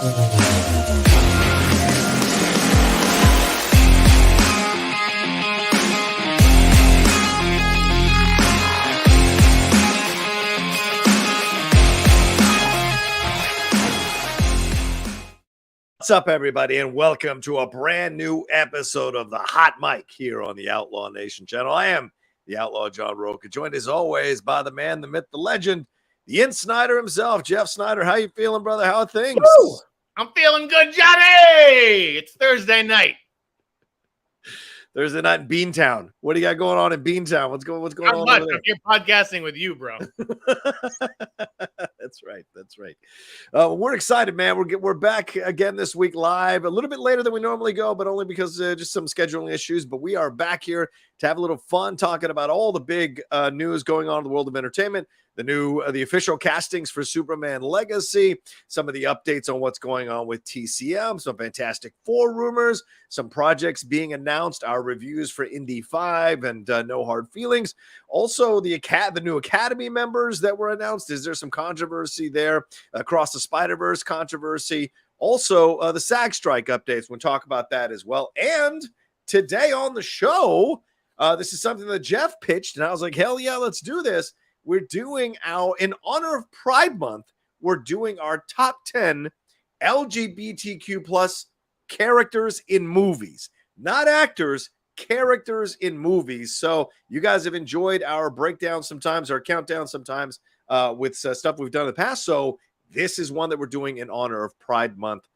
What's up, everybody, and welcome to a brand new episode of the Hot Mic here on the Outlaw Nation channel. I am the Outlaw John Rocha, joined as always by the man, the myth, the legend, the Sneider himself, Jeff Sneider. How you feeling, brother? How are things? Woo! I'm feeling good, Johnny. It's Thursday night. Thursday night in Beantown. What do you got going on in Beantown? What's going on over there? I'm here podcasting with you, bro. That's right. We're excited, man. We're back again this week live, a little bit later than we normally go, but only because just some scheduling issues. But we are back here to have a little fun talking about all the big news going on in the world of entertainment. The official castings for Superman Legacy, some of the updates on what's going on with TCM, some Fantastic Four rumors, some projects being announced, our reviews for Indy 5 and No Hard Feelings. Also, the new Academy members that were announced. Is there some controversy there? Across the Spider-Verse controversy. Also, the SAG strike updates. We'll talk about that as well. And today on the show, this is something that Jeff pitched, and I was like, hell yeah, let's do this. We're doing in honor of Pride Month, we're doing our top 10 LGBTQ plus characters in movies, not actors, characters in movies. So you guys have enjoyed our breakdown sometimes, our countdown sometimes with stuff we've done in the past. So this is one that we're doing in honor of Pride Month.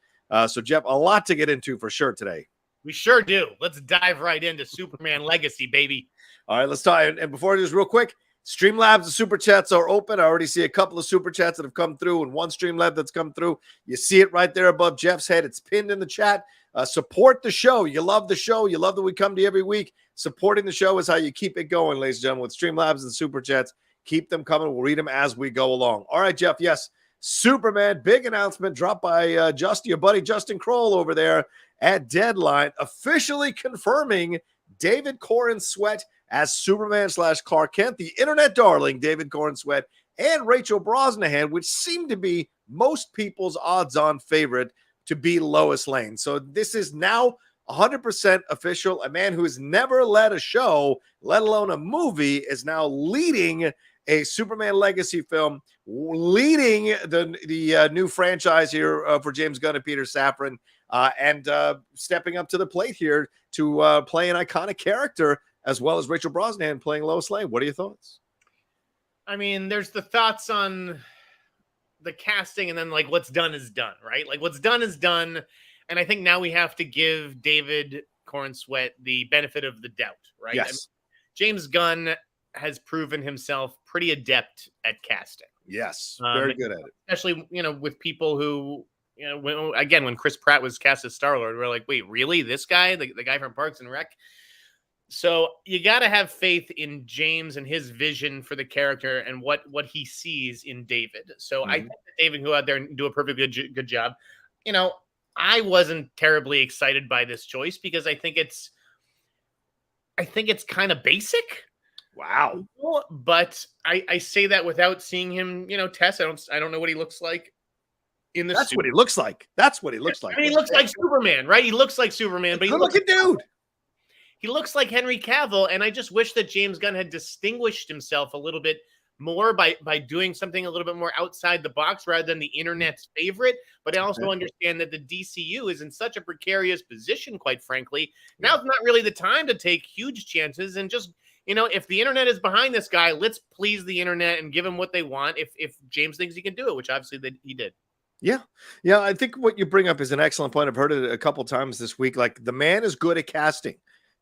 So Jeff, a lot to get into for sure today. We sure do. Let's dive right into Superman Legacy, baby. All right, let's talk. And before I do this real quick, StreamLabs and SuperChats are open. I already see a couple of SuperChats that have come through and one StreamLab that's come through. You see it right there above Jeff's head. It's pinned in the chat. Support the show. You love the show. You love that we come to you every week. Supporting the show is how you keep it going, ladies and gentlemen, with StreamLabs and SuperChats. Keep them coming. We'll read them as we go along. All right, Jeff. Yes, Superman, big announcement dropped by your buddy Justin Kroll over there at Deadline, officially confirming David Corenswet as Superman / Clark Kent, the internet darling David Corenswet, and Rachel Brosnahan, which seemed to be most people's odds-on favorite to be Lois Lane. So this is now 100% official. A man who has never led a show, let alone a movie, is now leading a Superman Legacy film, leading the new franchise here for James Gunn and Peter Safran, and stepping up to the plate here to play an iconic character, as well as Rachel Brosnahan playing Lois Lane. What are your thoughts? I mean, there's the thoughts on the casting, and then like what's done is done, right? Like what's done is done. And I think now we have to give David Corenswet the benefit of the doubt, right? Yes. I mean, James Gunn has proven himself pretty adept at casting. Yes, very good at it. Especially, with people who, when Chris Pratt was cast as Star-Lord, we're like, wait, really? This guy, the guy from Parks and Rec? So you got to have faith in James and his vision for the character and what he sees in David. So I think that David can go out there and do a perfectly good job. I wasn't terribly excited by this choice because I think it's kind of basic. Wow. But I say that without seeing him, test. I don't know what he looks like in the That's suit. what he looks like. That's what he looks like. I mean, he looks like Superman, right? He looks like Superman, but good looking dude. He looks like Henry Cavill, and I just wish that James Gunn had distinguished himself a little bit more by doing something a little bit more outside the box rather than the internet's favorite. But I also understand that the DCU is in such a precarious position, quite frankly. Now's not really the time to take huge chances and just, if the internet is behind this guy, let's please the internet and give him what they want if James thinks he can do it, which obviously he did. Yeah. I think what you bring up is an excellent point. I've heard it a couple times this week. Like, the man is good at casting.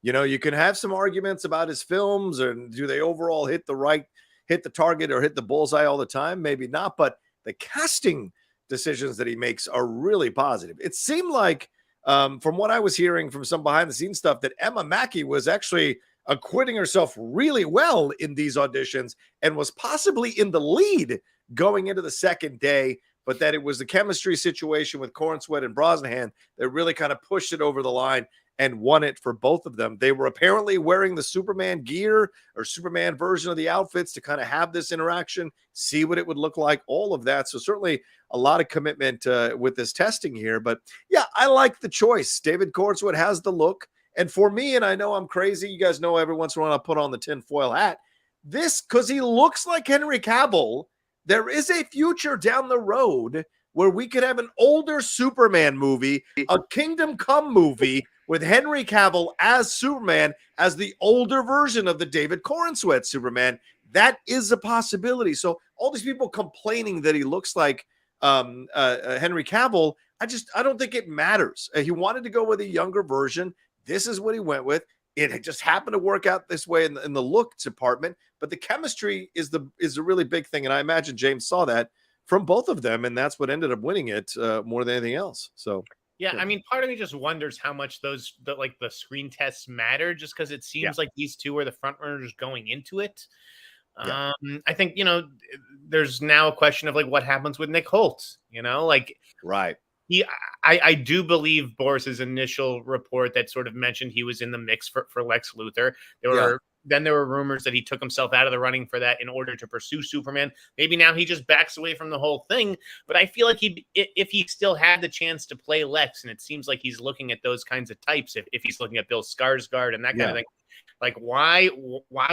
You can have some arguments about his films, and do they overall hit the target or hit the bullseye all the time? Maybe not, but the casting decisions that he makes are really positive. It seemed like, from what I was hearing from some behind the scenes stuff, that Emma Mackey was actually acquitting herself really well in these auditions and was possibly in the lead going into the second day, but that it was the chemistry situation with Corenswet and Brosnahan that really kind of pushed it over the line. and won it for both of them. They were apparently wearing the Superman gear or Superman version of the outfits to kind of have this interaction, see what it would look like, all of that. So certainly a lot of commitment with this testing here. But yeah, I like the choice. David Corenswet has the look. And for me, and I know I'm crazy, you guys know every once in a while I put on the tinfoil hat. This, because he looks like Henry Cavill, there is a future down the road where we could have an older Superman movie, a Kingdom Come movie with Henry Cavill as Superman, as the older version of the David Corenswet Superman. That is a possibility. So all these people complaining that he looks like Henry Cavill, I don't think it matters. He wanted to go with a younger version. This is what he went with. It just happened to work out this way in the look department, but the chemistry is a really big thing. And I imagine James saw that from both of them, and that's what ended up winning it more than anything else. So yeah, I mean, part of me just wonders how much the screen tests matter, just because it seems like these two are the front runners going into it. I think, there's now a question of like what happens with Nick Holt, right. I do believe Boris's initial report that sort of mentioned he was in the mix for Lex Luthor. There were rumors that he took himself out of the running for that in order to pursue Superman. Maybe now he just backs away from the whole thing. But I feel like if he still had the chance to play Lex, and it seems like he's looking at those kinds of types, if he's looking at Bill Skarsgård and that kind of thing, like why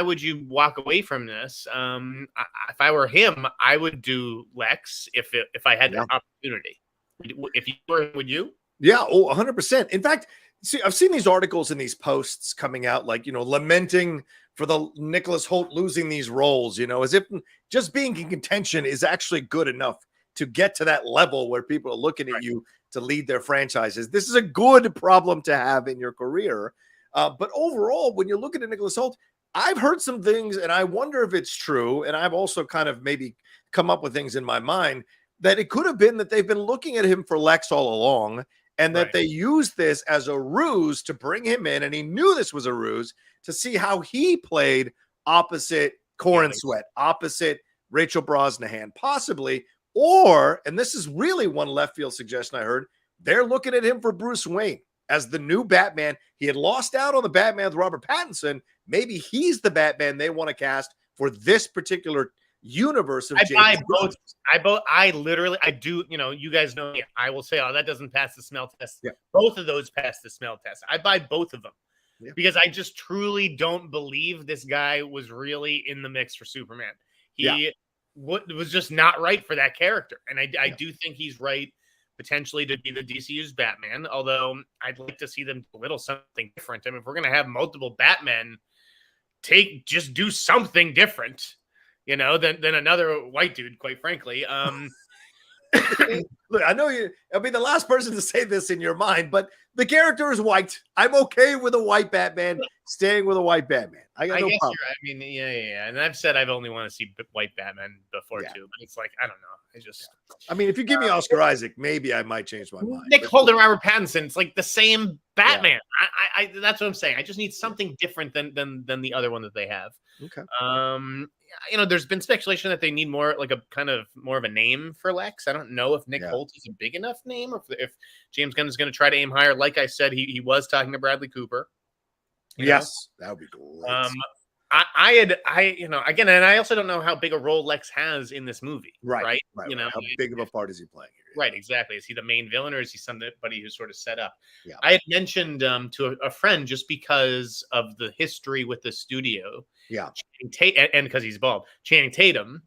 would you walk away from this? If I were him, I would do Lex if I had the opportunity. If you were, would you? Yeah, 100%. In fact, see, I've seen these articles and these posts coming out, like, lamenting for the Nicholas Hoult losing these roles, as if just being in contention is actually good enough to get to that level where people are looking at you to lead their franchises. This is a good problem to have in your career. But overall, when you're looking at Nicholas Hoult, I've heard some things, and I wonder if it's true. And I've also kind of maybe come up with things in my mind that it could have been that they've been looking at him for Lex all along, and that they used this as a ruse to bring him in. And he knew this was a ruse to see how he played opposite Corenswet, opposite Rachel Brosnahan, possibly. Or, and this is really one left field suggestion I heard, they're looking at him for Bruce Wayne as the new Batman. He had lost out on the Batman with Robert Pattinson. Maybe he's the Batman they want to cast for this particular universe of James Gunn. I literally do, you guys know me. I will say, that doesn't pass the smell test. Yeah. Both of those pass the smell test. I buy both of them because I just truly don't believe this guy was really in the mix for Superman. He was just not right for that character. And I do think he's right potentially to be the DCU's Batman, although I'd like to see them do a little something different. I mean, if we're going to have multiple Batmen, just do something different. Than another white dude, quite frankly. Look, I know I'll be the last person to say this in your mind, but the character is white. I'm okay with a white Batman staying with a white Batman. I got no problem. And I've said I've only want to see white Batman before too, but it's like, I don't know. If you give me Oscar Isaac, maybe I might change my mind. Nick Hoult and Robert Pattinson, it's like the same Batman. I that's what I'm saying. I just need something different than the other one that they have. Okay. There's been speculation that they need more like a kind of more of a name for Lex. I don't know if Nick Hoult is a big enough name, or if James Gunn is going to try to aim higher. Like I said, he was talking to Bradley Cooper. Yes, that would be great. Again, and I also don't know how big a role Lex has in this movie. Right. How big of a part is he playing here? Right, exactly. Is he the main villain, or is he somebody who's sort of set up? Yeah. I had mentioned to a friend, just because of the history with the studio. Yeah. And because he's bald, Channing Tatum,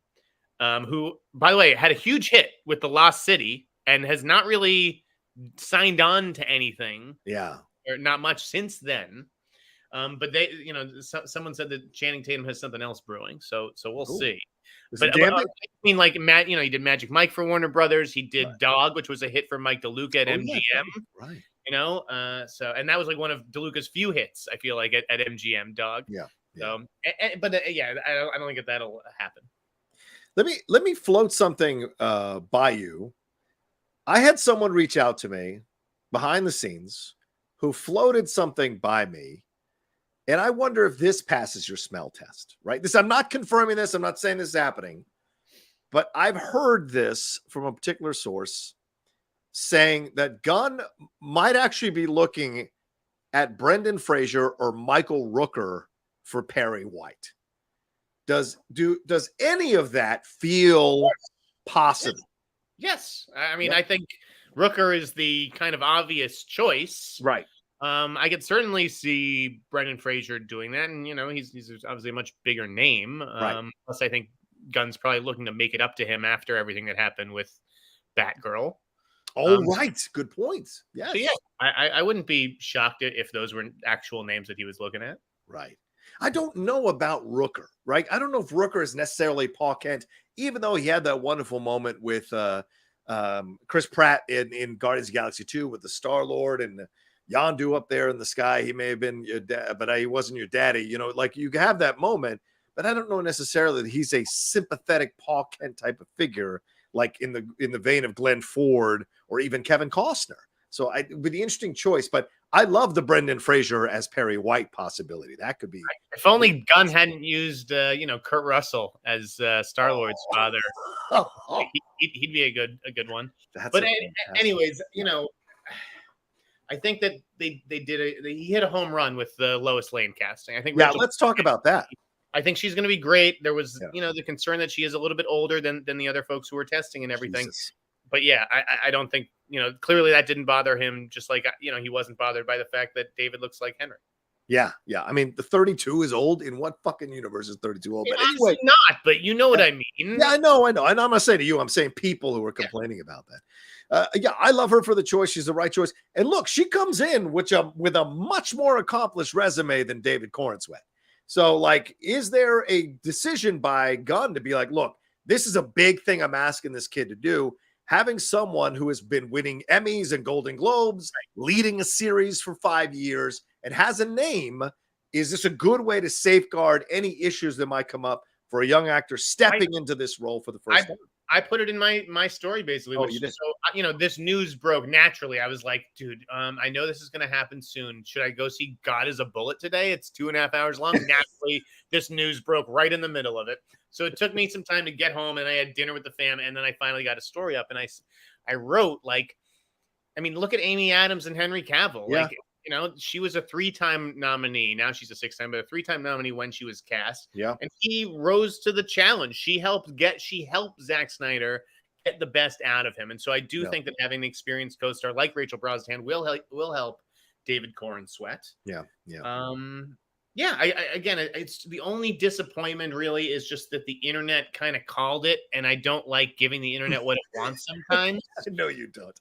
who, by the way, had a huge hit with The Lost City and has not really signed on to anything. Yeah. Or not much since then. But they, someone said that Channing Tatum has something else brewing. So we'll see. Like Matt, he did Magic Mike for Warner Brothers. He did Dog, which was a hit for Mike DeLuca at MGM. Right. And that was like one of DeLuca's few hits, I feel like, at MGM, Dog. Yeah. So, I don't think that'll happen. Let me float something by you. I had someone reach out to me behind the scenes who floated something by me. And I wonder if this passes your smell test, right? I'm not confirming this. I'm not saying this is happening, but I've heard this from a particular source saying that Gunn might actually be looking at Brendan Fraser or Michael Rooker for Perry White? Does any of that feel possible? Yes. I mean, I think Rooker is the kind of obvious choice. Right. I could certainly see Brendan Fraser doing that, and he's obviously a much bigger name. Right. Plus, I think Gunn's probably looking to make it up to him after everything that happened with Batgirl. Oh, right. Good point. Yes. So yeah, I wouldn't be shocked if those were actual names that he was looking at. Right. I don't know about Rooker, right? I don't know if Rooker is necessarily Paul Kent, even though he had that wonderful moment with Chris Pratt in Guardians of the Galaxy 2 with the Star-Lord and Yondu up there in the sky. He may have been your dad, but he wasn't your daddy. Like you have that moment, but I don't know necessarily that he's a sympathetic Paul Kent type of figure, like in the vein of Glenn Ford or even Kevin Costner. So it would be an interesting choice, but I love the Brendan Fraser as Perry White possibility. That could be. If only Gunn hadn't used, Kurt Russell as Star-Lord's father. He'd be a good one. But anyways, I think that he hit a home run with the Lois Lane casting. I think. Yeah, let's talk about that. I think she's going to be great. There was, the concern that she is a little bit older than the other folks who were testing and everything. Jesus. But yeah, I don't think, clearly that didn't bother him, just like, he wasn't bothered by the fact that David looks like Henry. Yeah. I mean, the 32 is old. In what fucking universe is 32 old? But anyway, not. But you know what I mean. Yeah, I know. And I'm not saying to you. I'm saying people who are complaining about that. I love her for the choice. She's the right choice. And look, she comes in with a much more accomplished resume than David Corenswet. So, is there a decision by Gunn to be like, look, this is a big thing I'm asking this kid to do. Having someone who has been winning Emmys and Golden Globes, leading a series for 5 years, and has a name, is this a good way to safeguard any issues that might come up for a young actor stepping into this role for the first time? I put it in my story basically. Oh, you did. So, this news broke naturally. I was like, dude, I know this is going to happen soon. Should I go see God is a Bullet today? It's 2.5 hours long. Naturally, this news broke right in the middle of it. So it took me some time to get home, and I had dinner with the fam, and then I finally got a story up, and I wrote, look at Amy Adams and Henry Cavill. Yeah. She was a 3-time nominee. Now she's a 6-time, but a 3-time nominee when she was cast. Yeah. And he rose to the challenge. She helped Zack Snyder get the best out of him. And so I do think that having an experienced co-star like Rachel Brosnahan will help David Corenswet. Yeah. Again, it's the only disappointment really is just that the internet kind of called it, and I don't like giving the internet what it wants sometimes. I know you don't.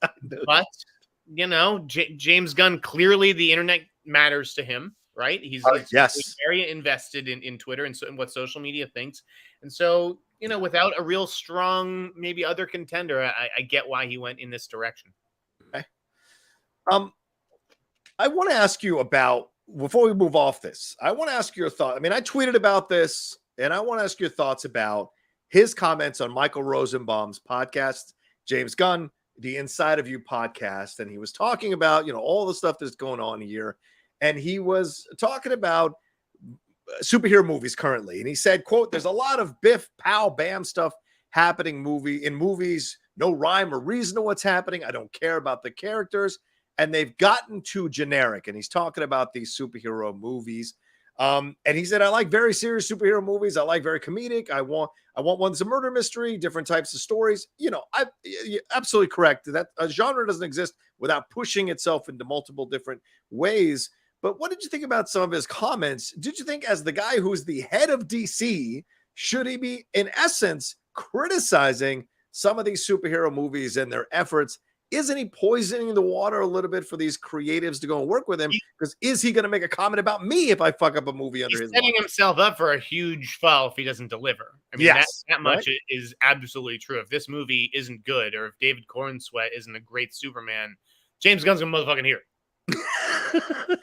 But James Gunn, clearly the internet matters to him, right? He's very invested in Twitter and what social media thinks. And so, without a real strong, maybe other contender, I get why he went in this direction. Okay. I want to ask you about, before we move off this, I want to ask your thought. I mean, I tweeted about this, and I want to ask your thoughts about his comments on Michael Rosenbaum's podcast, James Gunn, the Inside of You podcast. And he was talking about, all the stuff that's going on here. And he was talking about superhero movies currently. And he said, quote, there's a lot of biff, pow, bam stuff happening in movies. No rhyme or reason to what's happening. I don't care about the characters. And they've gotten too generic. And he's talking about these superhero movies. And he said, I like very serious superhero movies. I like very comedic. I want one that's a murder mystery, different types of stories. You're absolutely correct that a genre doesn't exist without pushing itself into multiple different ways. But what did you think about some of his comments? Did you think, as the guy who's the head of DC, should he be, in essence, criticizing some of these superhero movies and their efforts? Isn't he poisoning the water a little bit for these creatives to go and work with him? Because is he going to make a comment about me if I fuck up a movie under his setting himself up for a huge fall if he doesn't deliver? I mean, that much is absolutely true. If this movie isn't good, or if David Corenswet isn't a great Superman, James Gunn's gonna motherfucking hear it. Right?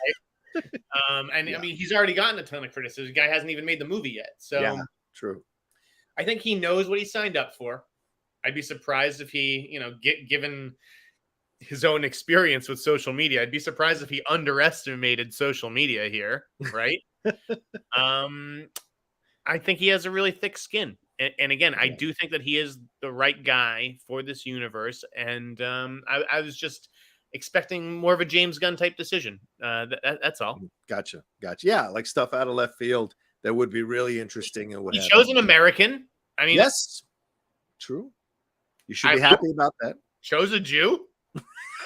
I mean, he's already gotten a ton of criticism. The guy hasn't even made the movie yet. So true. I think he knows what he signed up for. I'd be surprised if he, given his own experience with social media, I'd be surprised if he underestimated social media here, right? I think he has a really thick skin. And again, I do think that he is the right guy for this universe. And I was just, expecting more of a James Gunn type decision. That's all. Gotcha. Yeah, like stuff out of left field that would be really interesting and what He chose an American. I mean, yes, true. You should be happy about that. Chose a Jew.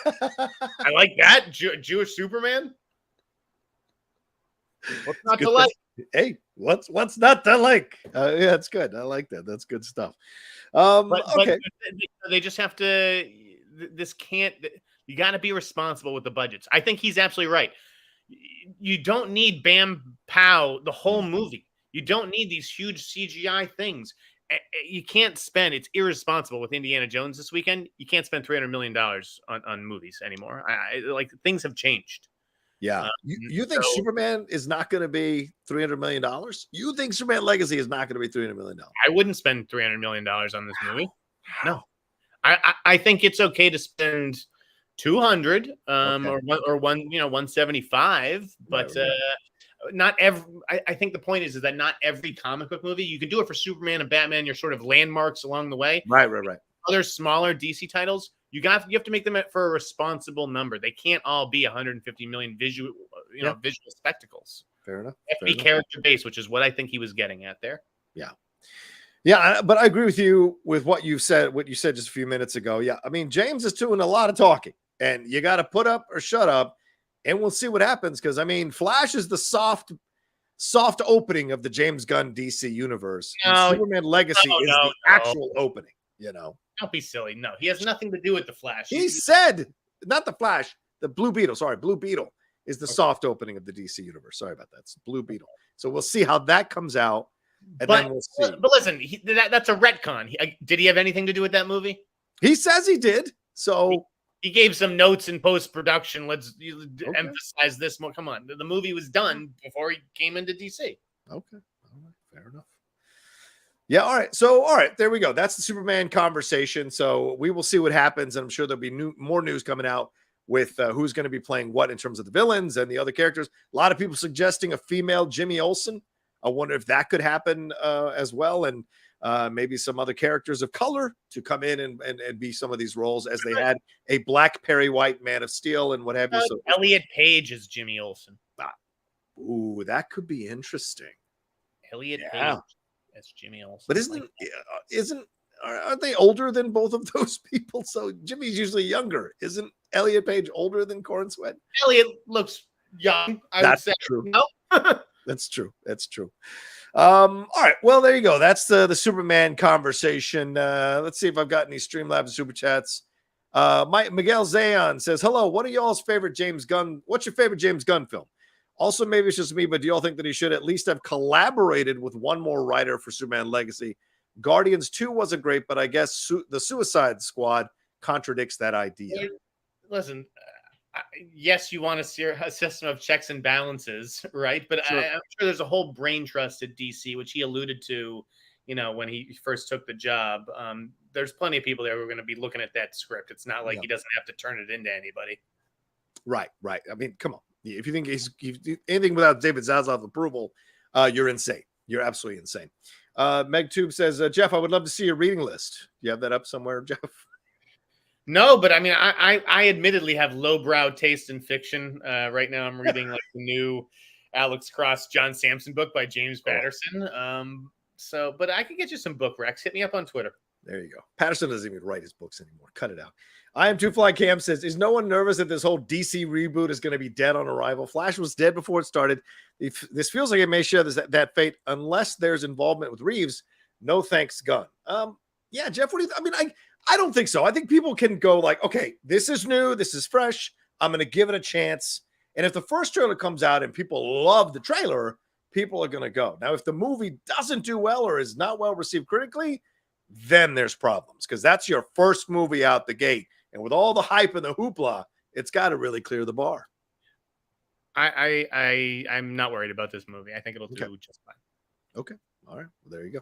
I like that. Jewish Superman. What's not to like? Hey, what's not to like? Yeah, it's good. I like that. That's good stuff. Okay. They just have to. This can't. You got to be responsible with the budgets. I think he's absolutely right. You don't need Bam Pow the whole movie. You don't need these huge CGI things. You can't spend. It's irresponsible with Indiana Jones this weekend. You can't spend $300 million on movies anymore. Like things have changed. Yeah. You think Superman is not going to be $300 million? You think Superman Legacy is not going to be $300 million? I wouldn't spend $300 million on this movie. No. I think it's okay to spend 200 or 175, but not every. I think the point is that not every comic book movie. You can do it for Superman and Batman. You're sort of landmarks along the way. Right. Other smaller DC titles, you have to make them for a responsible number. They can't all be 150 million visual spectacles. Fair enough. Be character based, which is what I think he was getting at there. Yeah, but I agree with you with what you said just a few minutes ago. Yeah, I mean, James is doing a lot of talking, and you got to put up or shut up, and we'll see what happens. Because I mean, Flash is the soft opening of the James Gunn DC universe. Superman Legacy is the actual opening. Don't be silly. No, he has nothing to do with the Flash. He said, not the Flash, the Blue Beetle. Sorry, Blue Beetle is the soft opening of the DC universe. Sorry about that. It's Blue Beetle. So we'll see how that comes out. And then we'll see. But listen, that's a retcon. Did he have anything to do with that movie? He says he did. So he gave some notes in post-production. Let's emphasize this more. Come on. The movie was done before he came into DC. Okay. All right. Fair enough. Yeah. All right. So, all right. There we go. That's the Superman conversation. So we will see what happens. And I'm sure there'll be more news coming out with who's going to be playing what in terms of the villains and the other characters. A lot of people suggesting a female Jimmy Olsen. I wonder if that could happen as well. And maybe some other characters of color to come in and be some of these roles, as they had a black Perry White Man of Steel and what have you. So Elliot Page is Jimmy Olsen. Ooh, that could be interesting. Elliot Page as Jimmy Olsen. But aren't they older than both of those people? So Jimmy's usually younger. Isn't Elliot Page older than Corenswet? Elliot looks young. That's true. No. That's true. All right. Well, there you go. That's the Superman conversation. Let's see if I've got any StreamLabs and Super Chats. Miguel Zayon says, hello, what are y'all's favorite James Gunn? What's your favorite James Gunn film? Also, maybe it's just me, but do y'all think that he should at least have collaborated with one more writer for Superman Legacy? Guardians 2 wasn't great, but I guess the Suicide Squad contradicts that idea. Listen, yes, you want a system of checks and balances, right? But sure. I'm sure there's a whole brain trust at DC, which he alluded to, when he first took the job. There's plenty of people there who are going to be looking at that script. It's not like he doesn't have to turn it into anybody. Right. I mean, come on. If you think he's anything without David Zaslav's approval, you're insane. You're absolutely insane. MegTube says, Jeff, I would love to see your reading list. You have that up somewhere, Jeff? No, but I mean, I admittedly have lowbrow taste in fiction. Right now, I'm reading like the new Alex Cross, John Sampson book by James Patterson. But I could get you some book recs. Hit me up on Twitter. There you go. Patterson doesn't even write his books anymore. Cut it out. I am Two Fly Cam says, is no one nervous that this whole DC reboot is going to be dead on arrival? Flash was dead before it started. This feels like it may share that fate unless there's involvement with Reeves. No thanks, Gunn. Yeah, Jeff, what do you I mean, I don't think so. I think people can go like, okay, this is new. This is fresh. I'm going to give it a chance. And if the first trailer comes out and people love the trailer, people are going to go. Now, if the movie doesn't do well or is not well received critically, then there's problems because that's your first movie out the gate. And with all the hype and the hoopla, it's got to really clear the bar. I'm not worried about this movie. I think it'll do just fine. Okay. All right. Well, there you go.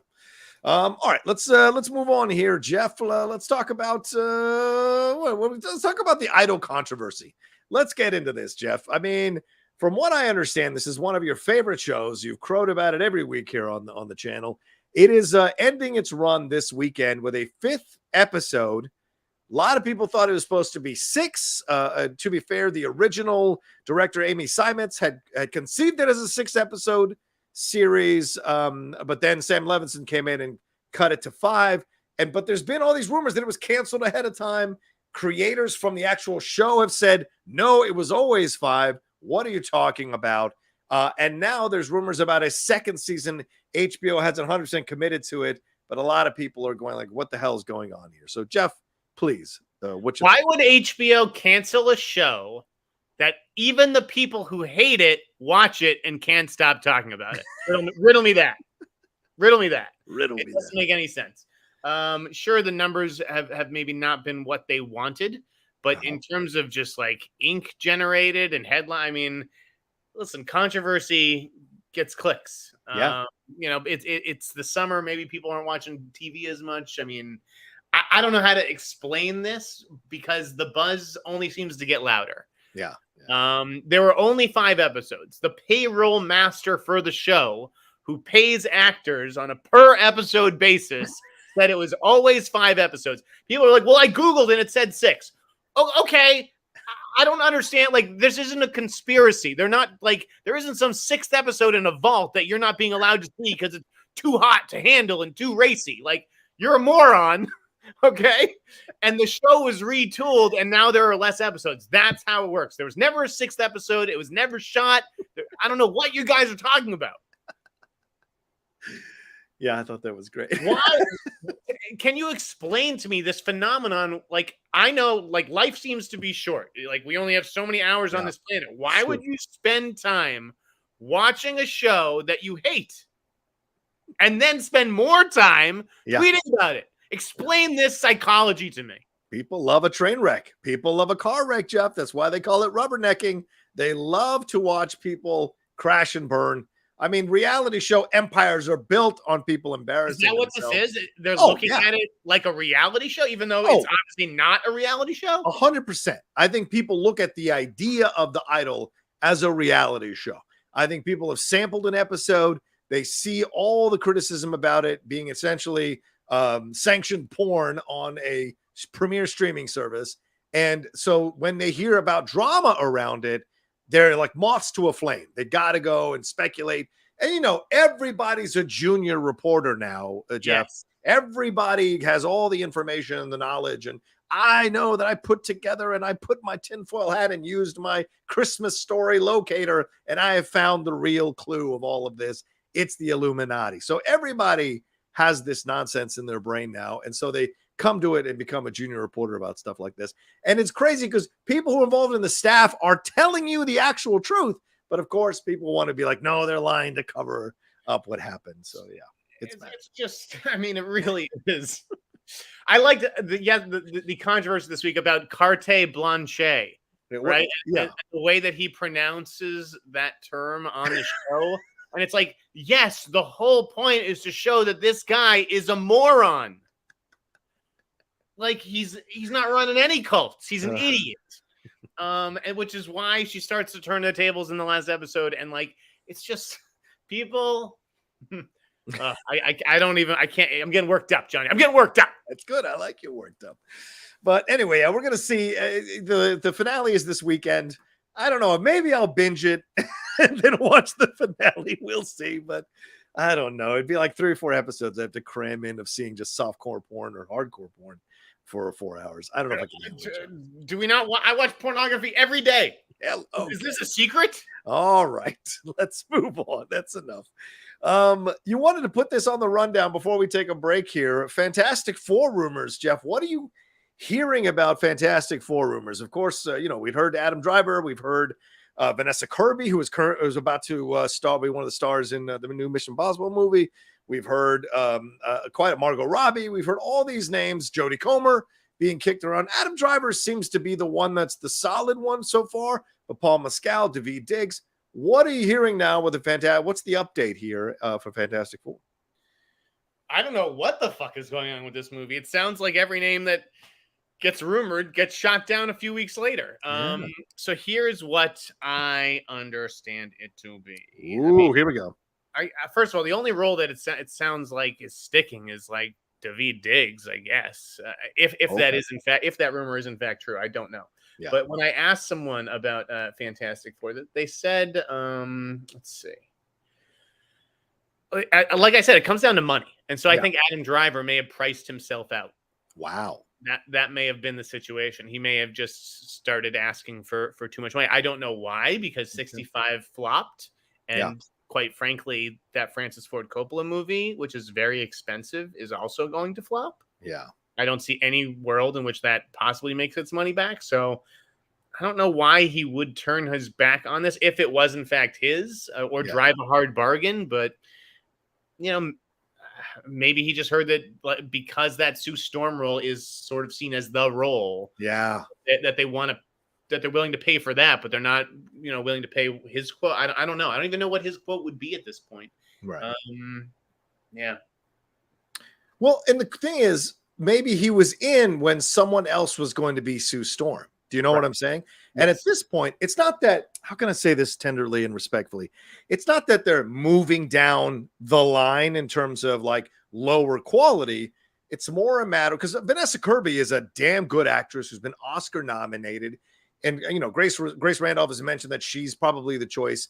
All right. Let's move on here, Jeff. Let's talk about let's talk about the Idol controversy. Let's get into this, Jeff. I mean, from what I understand, this is one of your favorite shows. You've crowed about it every week here on the channel. It is ending its run this weekend with a 5th episode A lot of people thought it was supposed to be 6. To be fair, the original director, Amy Simons, had conceived it as a 6-episode series. But then Sam Levinson came in and cut it to 5. But there's been all these rumors that it was canceled ahead of time. Creators from the actual show have said, no, it was always 5. What are you talking about? And now there's rumors about a second season. HBO hasn't 100% committed to it, but a lot of people are going like, what the hell is going on here? So, Jeff, please. Why would HBO cancel a show that even the people who hate it watch it and can't stop talking about it? Riddle me that. Riddle me that. It doesn't make any sense. Sure, the numbers have maybe not been what they wanted, but in terms of just like ink generated and headline, I mean, listen, controversy gets clicks. Yeah. It's the summer. Maybe people aren't watching TV as much. I mean, I don't know how to explain this because the buzz only seems to get louder. Yeah. There were only 5 episodes. The payroll master for the show, who pays actors on a per episode basis, said it was always 5 episodes. People are like, well, I Googled and it said 6. Oh, okay. I don't understand. Like, this isn't a conspiracy. They're not like, there isn't some 6th episode in a vault that you're not being allowed to see because it's too hot to handle and too racy. Like, you're a moron. Okay. And the show was retooled and now there are less episodes. That's how it works. There was never a 6th episode. It was never shot. I don't know what you guys are talking about. Yeah, I thought that was great. Why? Can you explain to me this phenomenon? Like, I know, like, life seems to be short. Like, we only have so many hours on this planet. Why would you spend time watching a show that you hate and then spend more time tweeting about it? Explain this psychology to me. People love a train wreck. People love a car wreck, Jeff. That's why they call it rubbernecking. They love to watch people crash and burn. I mean, reality show empires are built on people embarrassing themselves. Is that what this is? They're looking at it like a reality show, even though it's obviously not a reality show? 100%. I think people look at the idea of The Idol as a reality show. I think people have sampled an episode. They see all the criticism about it being essentially sanctioned porn on a premier streaming service. And so when they hear about drama around it, they're like moths to a flame. They got to go and speculate. And, everybody's a junior reporter now, Jeff. Yes. Everybody has all the information and the knowledge. And I know that I put together and I put my tinfoil hat and used my Christmas story locator. And I have found the real clue of all of this. It's the Illuminati. So everybody has this nonsense in their brain now. And so they come to it and become a junior reporter about stuff like this. And it's crazy because people who are involved in the staff are telling you the actual truth. But of course, people want to be like, no, they're lying to cover up what happened. So yeah, it's just, I mean, it really is. I liked the controversy this week about carte blanche, right? Yeah. And the way that he pronounces that term on the show. And it's like, yes, the whole point is to show that this guy is a moron. Like he's not running any cults. He's an idiot. And which is why she starts to turn the tables in the last episode. And like, it's just people. I can't. I'm getting worked up, Johnny. I'm getting worked up. That's good. I like you worked up. But anyway, we're going to see the finale is this weekend. I don't know. Maybe I'll binge it and then watch the finale. We'll see. But I don't know. It'd be like 3 or 4 episodes I have to cram in of seeing just softcore porn or hardcore porn for 4 hours. I don't know if I can. Do we not? I watch pornography every day. Yeah, okay. Is this a secret? All right. Let's move on. That's enough. You wanted to put this on the rundown before we take a break here. Fantastic Four rumors, Jeff. What are you hearing about Fantastic Four rumors? Of course, we've heard Adam Driver. We've heard Vanessa Kirby, who is about to be one of the stars in the new Mission Impossible movie. We've heard quite Margot Robbie. We've heard all these names. Jodie Comer being kicked around. Adam Driver seems to be the one that's the solid one so far. But Paul Mescal, Daveed Diggs. What are you hearing now with what's the update here for Fantastic Four? I don't know what the fuck is going on with this movie. It sounds like every name that gets rumored gets shot down a few weeks later. So here's what I understand it to be. Ooh, here we go. First of all, the only role that it sounds like is sticking is like David Diggs, I guess. If that rumor is in fact true, I don't know. Yeah. But when I asked someone about Fantastic Four, they said, let's see. Like I said, it comes down to money, and so I think Adam Driver may have priced himself out. Wow. That may have been the situation. He may have just started asking for too much money. I don't know why, because 65 flopped, and quite frankly, that Francis Ford Coppola movie, which is very expensive, is also going to flop. Yeah. I don't see any world in which that possibly makes its money back. So I don't know why he would turn his back on this if it was in fact his, or drive a hard bargain. But maybe he just heard that because that Sue Storm role is sort of seen as the role. Yeah. That they want to, that they're willing to pay for that, but they're not, willing to pay his quote. I don't know. I don't even know what his quote would be at this point. Right. Yeah. Well, and the thing is, maybe he was in when someone else was going to be Sue Storm. Do you know what I'm saying? Yes. And at this point, it's not that, how can I say this tenderly and respectfully? It's not that they're moving down the line in terms of like lower quality. It's more a matter, because Vanessa Kirby is a damn good actress who's been Oscar nominated. And, Grace Randolph has mentioned that she's probably the choice.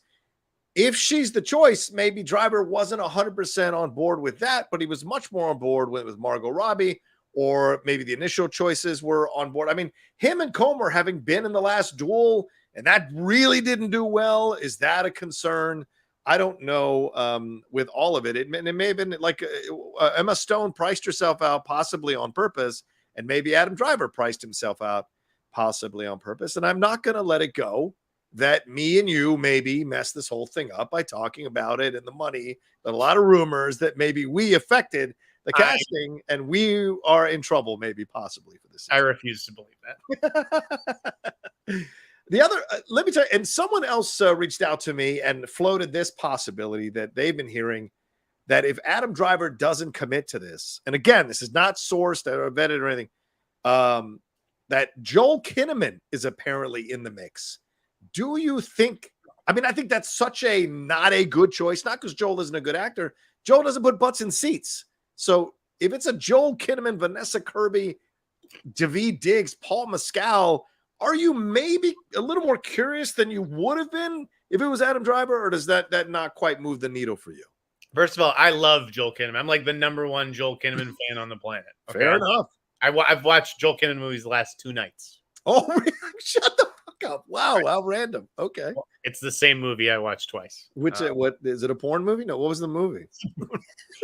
If she's the choice, maybe Driver wasn't 100% on board with that, but he was much more on board with Margot Robbie, or maybe the initial choices were on board. I mean, him and Comer having been in the last duel, and that really didn't do well. Is that a concern? I don't know. With all of it, it may have been like Emma Stone priced herself out possibly on purpose, and maybe Adam Driver priced himself out possibly on purpose. And I'm not going to let it go that me and you maybe messed this whole thing up by talking about it and the money, but a lot of rumors that maybe we affected the casting, and we are in trouble, maybe possibly for this season. I refuse to believe that. The other, let me tell you, and someone else reached out to me and floated this possibility that they've been hearing, that if Adam Driver doesn't commit to this, and again, this is not sourced or vetted or anything, that Joel Kinnaman is apparently in the mix. Do you think, I think that's such a not a good choice, not because Joel isn't a good actor. Joel doesn't put butts in seats. So if it's a Joel Kinnaman, Vanessa Kirby, David Diggs, Paul Mescal, are you maybe a little more curious than you would have been if it was Adam Driver, or does that not quite move the needle for you? First of all, I love Joel Kinnaman. I'm like the #1 Joel Kinnaman fan on the planet. Okay? Fair enough. I've watched Joel Kinnaman movies the last 2 nights. Oh, shut the fuck up. Wow, how random. Okay. Well, it's the same movie I watched twice. Which, what is it, a porn movie? No, what was the movie?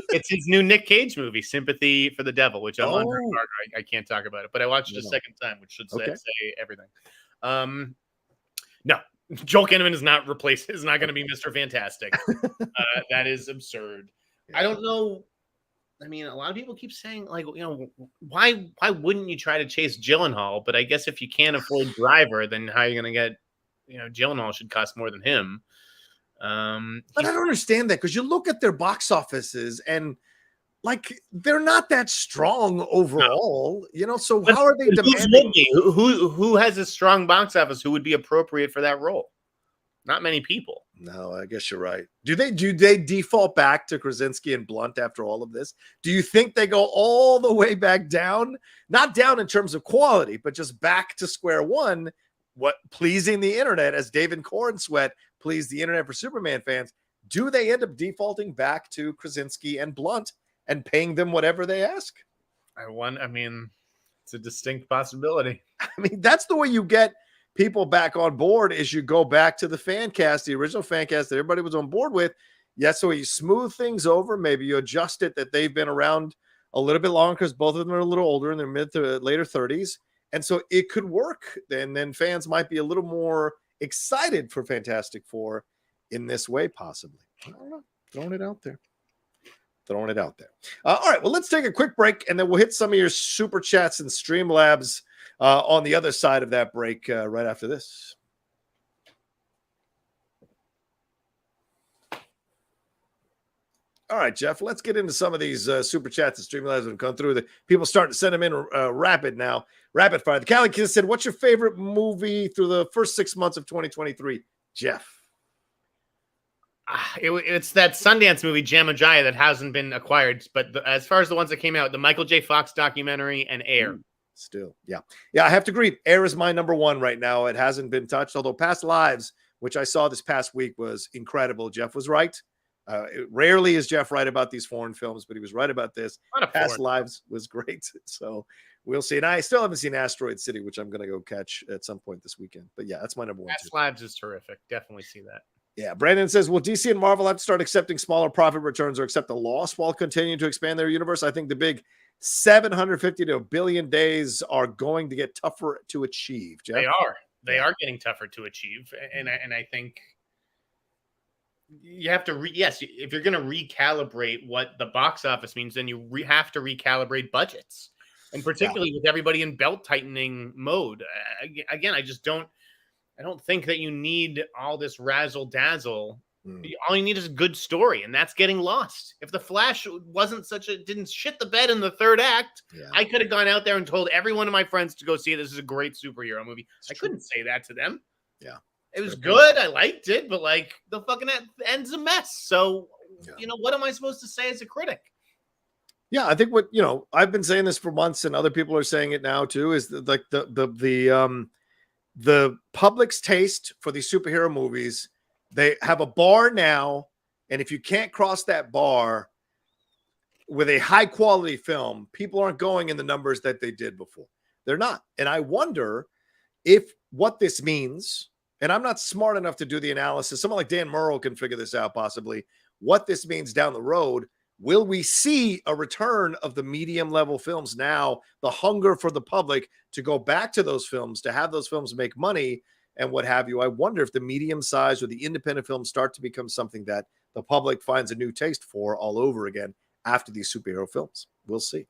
It's his new Nick Cage movie, Sympathy for the Devil, which I'm under embargo. I can't talk about it, but I watched it a second time, which should say everything. No, Joel Kinnaman is not going to be Mr. Fantastic. That is absurd. Yeah. I don't know. A lot of people keep saying, like, why wouldn't you try to chase Gyllenhaal? But I guess if you can't afford Driver, then how are you going to get, Gyllenhaal should cost more than him. But I don't understand that, because you look at their box offices and, like, they're not that strong overall, so how are they demanding? Who has a strong box office who would be appropriate for that role? Not many people. No, I guess you're right. Do they default back to Krasinski and Blunt after all of this? Do you think they go all the way back down? Not down in terms of quality, but just back to square one, what pleasing the internet, as David Corenswet pleased the internet for Superman fans. Do they end up defaulting back to Krasinski and Blunt and paying them whatever they ask? It's a distinct possibility. That's the way you get people back on board, is you go back to the fan cast, the original fan cast that everybody was on board with. Yes, so you smooth things over. Maybe you adjust it that they've been around a little bit longer, because both of them are a little older in their mid to later 30s. And so it could work. And then fans might be a little more excited for Fantastic Four in this way, possibly. I don't know. Throwing it out there. All right, well, let's take a quick break, and then we'll hit some of your super chats and Streamlabs on the other side of that break right after this. All right, Jeff, let's get into some of these super chats and Streamlabs that have come through. The people starting to send them in rapid fire. The Cali Kid said, what's your favorite movie through the first 6 months of 2023? Jeff. It's that Sundance movie, Jamajaya, that hasn't been acquired. But as far as the ones that came out, the Michael J. Fox documentary and Air. Still, yeah. I have to agree. Air is my number one right now. It hasn't been touched, although Past Lives, which I saw this past week, was incredible. Jeff was right. Rarely is Jeff right about these foreign films, but he was right about this. Past Lives was great. So we'll see. And I still haven't seen Asteroid City, which I'm going to go catch at some point this weekend. But yeah, that's my number one. Past Lives is terrific. Definitely see that. Yeah, Brandon says, will DC and Marvel have to start accepting smaller profit returns or accept a loss while continuing to expand their universe? I think the big 750 to 1 billion days are going to get tougher to achieve, Jeff. They are getting tougher to achieve. And I think you have to, if you're going to recalibrate what the box office means, then you have to recalibrate budgets. And particularly with everybody in belt tightening mode. Again, I don't think that you need all this razzle dazzle. All you need is a good story, and that's getting lost. If The Flash wasn't didn't shit the bed in the third act, I could have gone out there and told every one of my friends to go see it. This is a great superhero movie. I couldn't say that to them. Yeah. It was good. I liked it, but like the fucking end's a mess. So, what am I supposed to say as a critic? Yeah, I think I've been saying this for months, and other people are saying it now too, is that like the public's taste for these superhero movies, they have a bar now, and if you can't cross that bar with a high quality film, people aren't going in the numbers that they did before. They're not. And I wonder if what this means, and I'm not smart enough to do the analysis, someone like Dan Murrow can figure this out possibly, what this means down the road. Will we see a return of the medium level films now, the hunger for the public to go back to those films, to have those films make money and what have you? I wonder if the medium size or the independent films start to become something that the public finds a new taste for all over again after these superhero films. We'll see.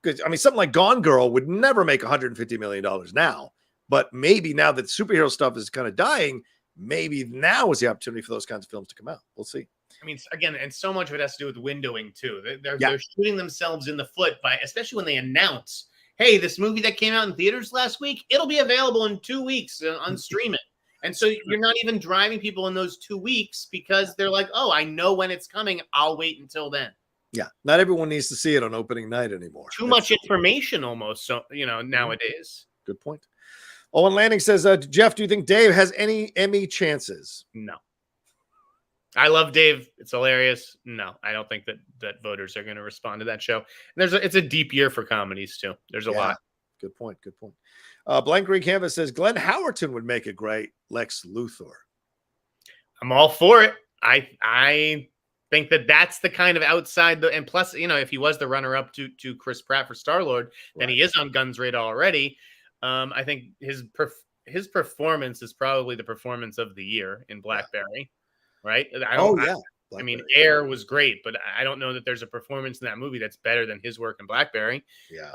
Because, I mean, something like Gone Girl would never make $150 million now, but maybe now that superhero stuff is kind of dying, maybe now is the opportunity for those kinds of films to come out. We'll see. I mean, again, and so much of it has to do with windowing too. They're shooting themselves in the foot especially when they announce, hey, this movie that came out in theaters last week, it'll be available in 2 weeks on streaming. And so you're not even driving people in those 2 weeks because they're like, oh, I know when it's coming. I'll wait until then. Yeah. Not everyone needs to see it on opening night anymore. Too much information almost. So, nowadays. Good point. Owen Lanning says, Jeff, do you think Dave has any Emmy chances? No. I love Dave. It's hilarious. No, I don't think that voters are going to respond to that show. And it's a deep year for comedies too. There's a lot. Good point. Blank Green Canvas says Glenn Howerton would make a great Lex Luthor. I'm all for it. I think that's the kind of outside and plus, if he was the runner up to Chris Pratt for Star-Lord, then he is on Gunn's radar already. I think his performance is probably the performance of the year in Blackberry. Right? I mean, Air was great, but I don't know that there's a performance in that movie that's better than his work in Blackberry. Yeah.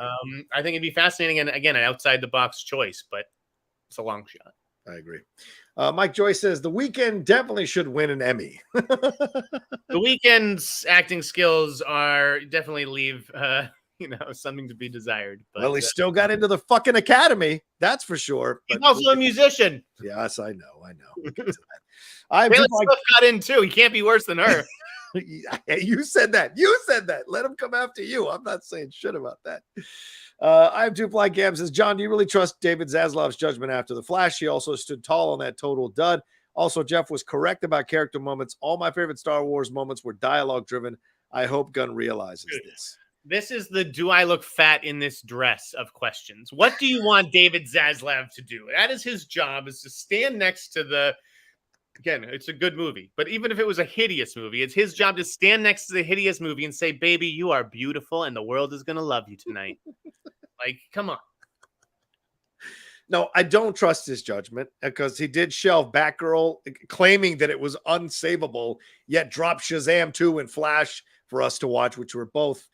I think it'd be fascinating and again, an outside the box choice, but it's a long shot. I agree. Mike Joyce says The Weeknd definitely should win an Emmy. The Weeknd's acting skills definitely leave something to be desired. But, well, he still got into the fucking Academy. That's for sure. He's also a musician. Yes, I know. We'll get to that. Taylor Swift got in too. He can't be worse than her. You said that. Let him come after you. I'm not saying shit about that. I have Two Fly Gam says, John, do you really trust David Zaslav's judgment after The Flash? He also stood tall on that total dud. Also, Jeff was correct about character moments. All my favorite Star Wars moments were dialogue driven. I hope Gunn realizes this. This is the do I look fat in this dress of questions. What do you want David Zaslav to do? That is his job, is to stand next to again, it's a good movie, but even if it was a hideous movie, it's his job to stand next to the hideous movie and say, baby, you are beautiful and the world is going to love you tonight. Like, come on. No, I don't trust his judgment because he did shelve Batgirl, claiming that it was unsavable, yet dropped Shazam 2 and Flash for us to watch, which were both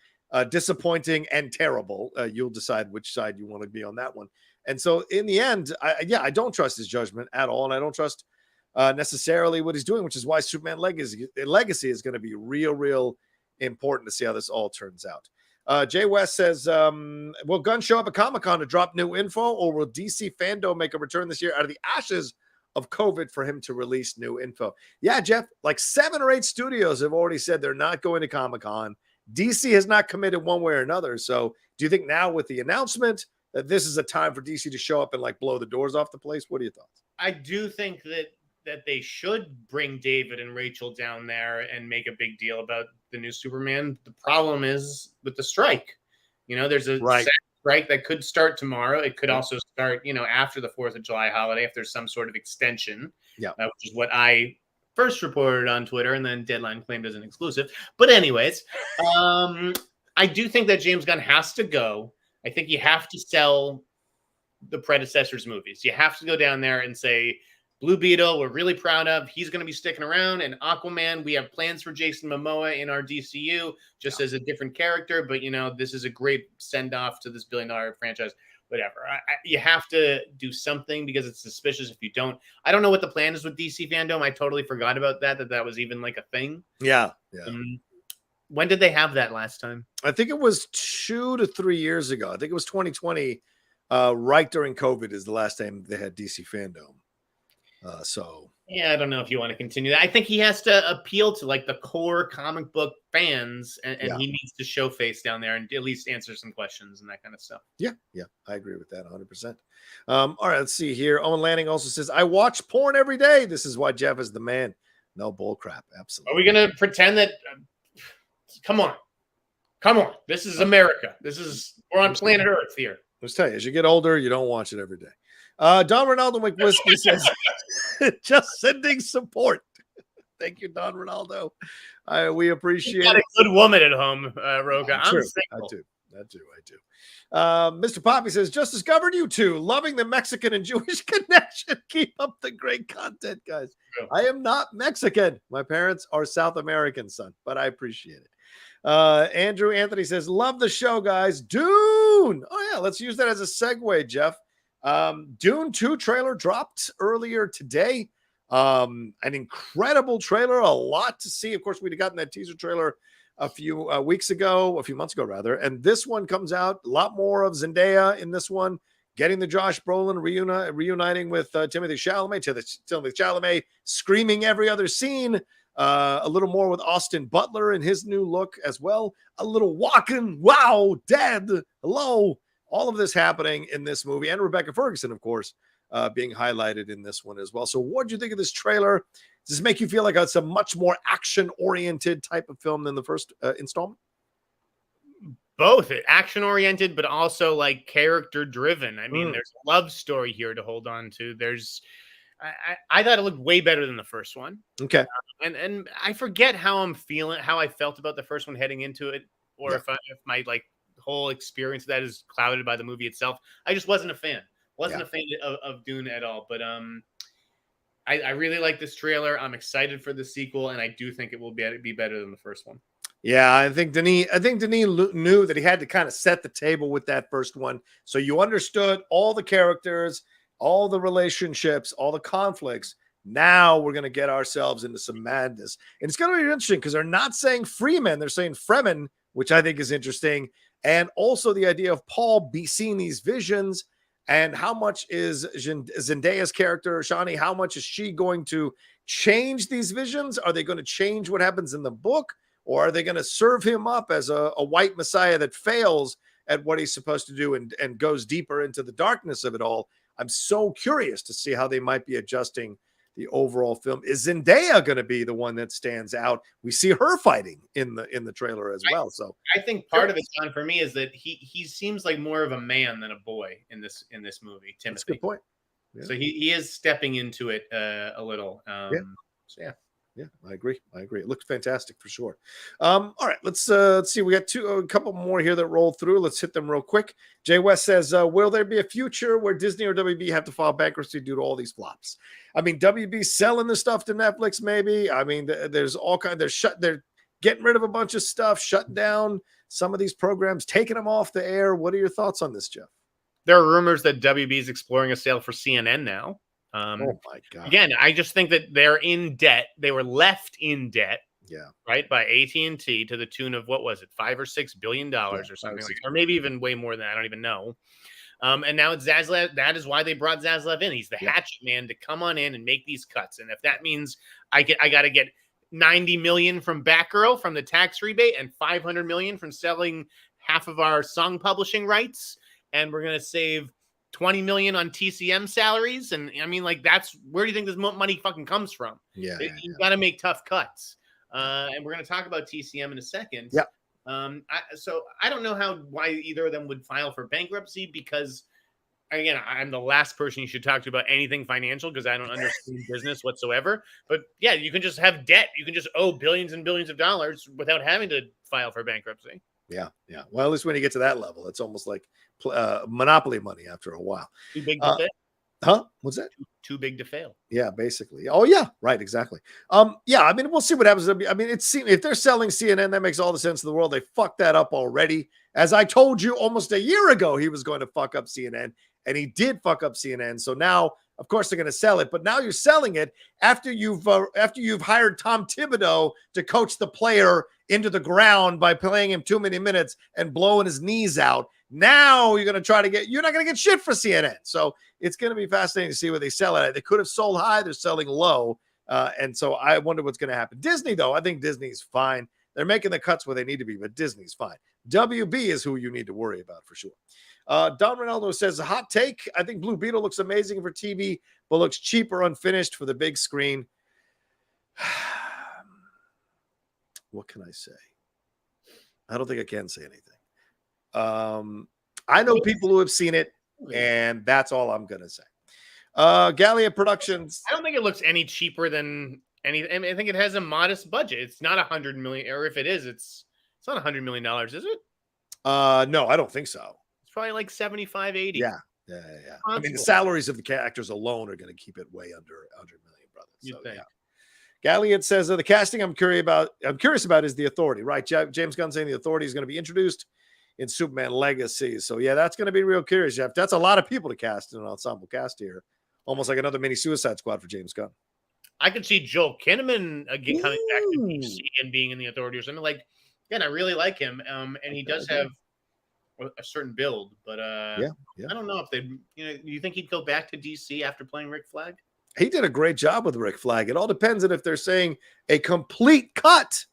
disappointing and terrible. You'll decide which side you want to be on that one. And so in the end, I don't trust his judgment at all. And I don't trust necessarily what he's doing, which is why Superman Legacy is going to be real important to see how this all turns out. Jay West says, will Gunn show up at Comic-Con to drop new info, or will DC Fandom make a return this year out of the ashes of COVID for him to release new info. Yeah, Jeff, like 7 or 8 studios have already said they're not going to Comic-Con. DC has not committed one way or another. So do you think now with the announcement that this is a time for DC to show up and like blow the doors off the place? What are your thoughts? I do think that they should bring David and Rachel down there and make a big deal about the new Superman. The problem is with the strike. There's a strike that could start tomorrow. It could also start, after the 4th of July holiday if there's some sort of extension. Yeah, which is what I first reported on Twitter, and then Deadline claimed as an exclusive. But anyways, I do think that James Gunn has to go. I think you have to sell the predecessors' movies. You have to go down there and say, Blue Beetle, we're really proud of. He's going to be sticking around. And Aquaman, we have plans for Jason Momoa in our DCU, just as a different character. But, this is a great send-off to this billion-dollar franchise. Whatever. You have to do something because it's suspicious if you don't. I don't know what the plan is with DC fandom. I totally forgot about that was even like a thing. Yeah. When did they have that last time? I think it was 2 to 3 years ago. I think it was 2020, right during COVID is the last time they had DC fandom. Yeah, I don't know if you want to continue that. I think he has to appeal to like the core comic book fans, and he needs to show face down there and at least answer some questions and that kind of stuff. Yeah, I agree with that 100%. All right, let's see here. Owen Lanning also says, I watch porn every day. This is why Jeff is the man. No bull crap. Absolutely. Are we going to pretend that? Come on. This is America. We're on planet Earth here. Let's tell you, as you get older, you don't watch it every day. Don Ronaldo McWhiskey says, just sending support. Thank you, Don Ronaldo. We appreciate it. Got a good woman at home, Rocha. I'm single. I do. Mr. Poppy says, just discovered you two. Loving the Mexican and Jewish connection. Keep up the great content, guys. Yeah. I am not Mexican. My parents are South American, son, but I appreciate it. Andrew Anthony says, love the show, guys. Dune. Oh, yeah. Let's use that as a segue, Jeff. Dune 2 trailer dropped earlier today. An incredible trailer, a lot to see. Of course, we'd gotten that teaser trailer a few months ago, rather. And this one comes out, a lot more of Zendaya in this one, getting the Josh Brolin reuniting with Timothy Chalamet, screaming every other scene. A little more with Austin Butler in his new look as well. A little walking, wow, dead, hello. All of this happening in this movie, and Rebecca Ferguson, of course, being highlighted in this one as well. So what do you think of this trailer? Does this make you feel like it's a much more action-oriented type of film than the first installment? Both action-oriented, but also like character-driven. I mean, there's a love story here to hold on to. I thought it looked way better than the first one. Okay. And I forget how I felt about the first one heading into it, or if my like whole experience of that is clouded by the movie itself. I just wasn't a fan. A fan of Dune at all. But I really like this trailer. I'm excited for the sequel, and I do think it will be better than the first one. Yeah, I think Denis knew that he had to kind of set the table with that first one. So you understood all the characters, all the relationships, all the conflicts. Now we're going to get ourselves into some madness. And it's going to be interesting because they're not saying Freeman, they're saying Fremen, which I think is interesting. And also the idea of Paul seeing these visions, and how much is Zendaya's character, Shani, how much is she going to change these visions? Are they going to change what happens in the book? Or are they going to serve him up as a white messiah that fails at what he's supposed to do and goes deeper into the darkness of it all? I'm so curious to see how they might be adjusting the overall film. Is Zendaya going to be the one that stands out? We see her fighting in the trailer as well. So I think part of it, John, for me, is that he seems like more of a man than a boy in this movie. Timothy. That's a good point. Yeah. So he is stepping into it a little. Yeah, I agree. It looks fantastic for sure. All right, let's see. We got a couple more here that rolled through. Let's hit them real quick. Jay West says, will there be a future where Disney or WB have to file bankruptcy due to all these flops? I mean, WB selling the stuff to Netflix, maybe. I mean, there's all kinds. They're getting rid of a bunch of stuff, shutting down some of these programs, taking them off the air. What are your thoughts on this, Jeff? There are rumors that WB is exploring a sale for CNN now. Oh my God. Again, I just think that they're in debt. They were left in debt Yeah. Right, by AT&T to the tune of, what was it, $5 or $6 billion or something like, or maybe even way more than that. I don't even know. And now it's Zaslav. That is why they brought Zaslav in. He's the hatchet man to come on in and make these cuts. And if that means I got to get 90 million from Batgirl from the tax rebate and 500 million from selling half of our song publishing rights, and we're gonna save 20 million on TCM salaries, and I mean, like, that's where do you think this money fucking comes from? You got to make tough cuts. And we're going to talk about TCM in a second. Yeah. So I don't know why either of them would file for bankruptcy, because, again, I'm the last person you should talk to about anything financial, because I don't understand business whatsoever. But yeah, you can just have debt. You can just owe billions and billions of dollars without having to file for bankruptcy. Yeah. Well, at least when you get to that level, it's almost like monopoly money after a while. Too big to fail. Huh? What's that? Too big to fail. Yeah, basically. Oh, yeah. Right. Exactly. Yeah. I mean, we'll see what happens. I mean, if they're selling CNN, that makes all the sense in the world. They fucked that up already. As I told you almost a year ago, he was going to fuck up CNN, and he did fuck up CNN. So now, of course, they're going to sell it. But now you're selling it after you've hired Tom Thibodeau to coach the player into the ground by playing him too many minutes and blowing his knees out. Now you're going to try to you're not going to get shit for CNN. So it's going to be fascinating to see where they sell it at. They could have sold high. They're selling low. And so I wonder what's going to happen. Disney, though, I think Disney's fine. They're making the cuts where they need to be, but Disney's fine. WB is who you need to worry about for sure. Don Ronaldo says, a hot take. I think Blue Beetle looks amazing for TV, but looks cheap or unfinished for the big screen. What can I say? I don't think I can say anything. I know people who have seen it, and that's all I'm going to say. Gallia Productions. I don't think it looks any cheaper than any. I mean, I think it has a modest budget. It's not 100 million, or if it is, it's not $100 million, is it? No, I don't think so. It's probably like 75, 80. Yeah. I mean, the salaries of the actors alone are going to keep it way under 100 million, brother. You think? Yeah. Galliot says the casting I'm curious about is The Authority, right? James Gunn saying The Authority is going to be introduced in Superman Legacy. So yeah, that's going to be real curious, Jeff. That's a lot of people to cast in an ensemble cast here. Almost like another mini Suicide Squad for James Gunn. I could see Joel Kinnaman again coming back to DC and being in The Authority or something. Like, again, I really like him. And he does have a certain build, but yeah. I don't know if do you think he'd go back to DC after playing Rick Flag? He did a great job with Rick Flag. It all depends on if they're saying a complete cut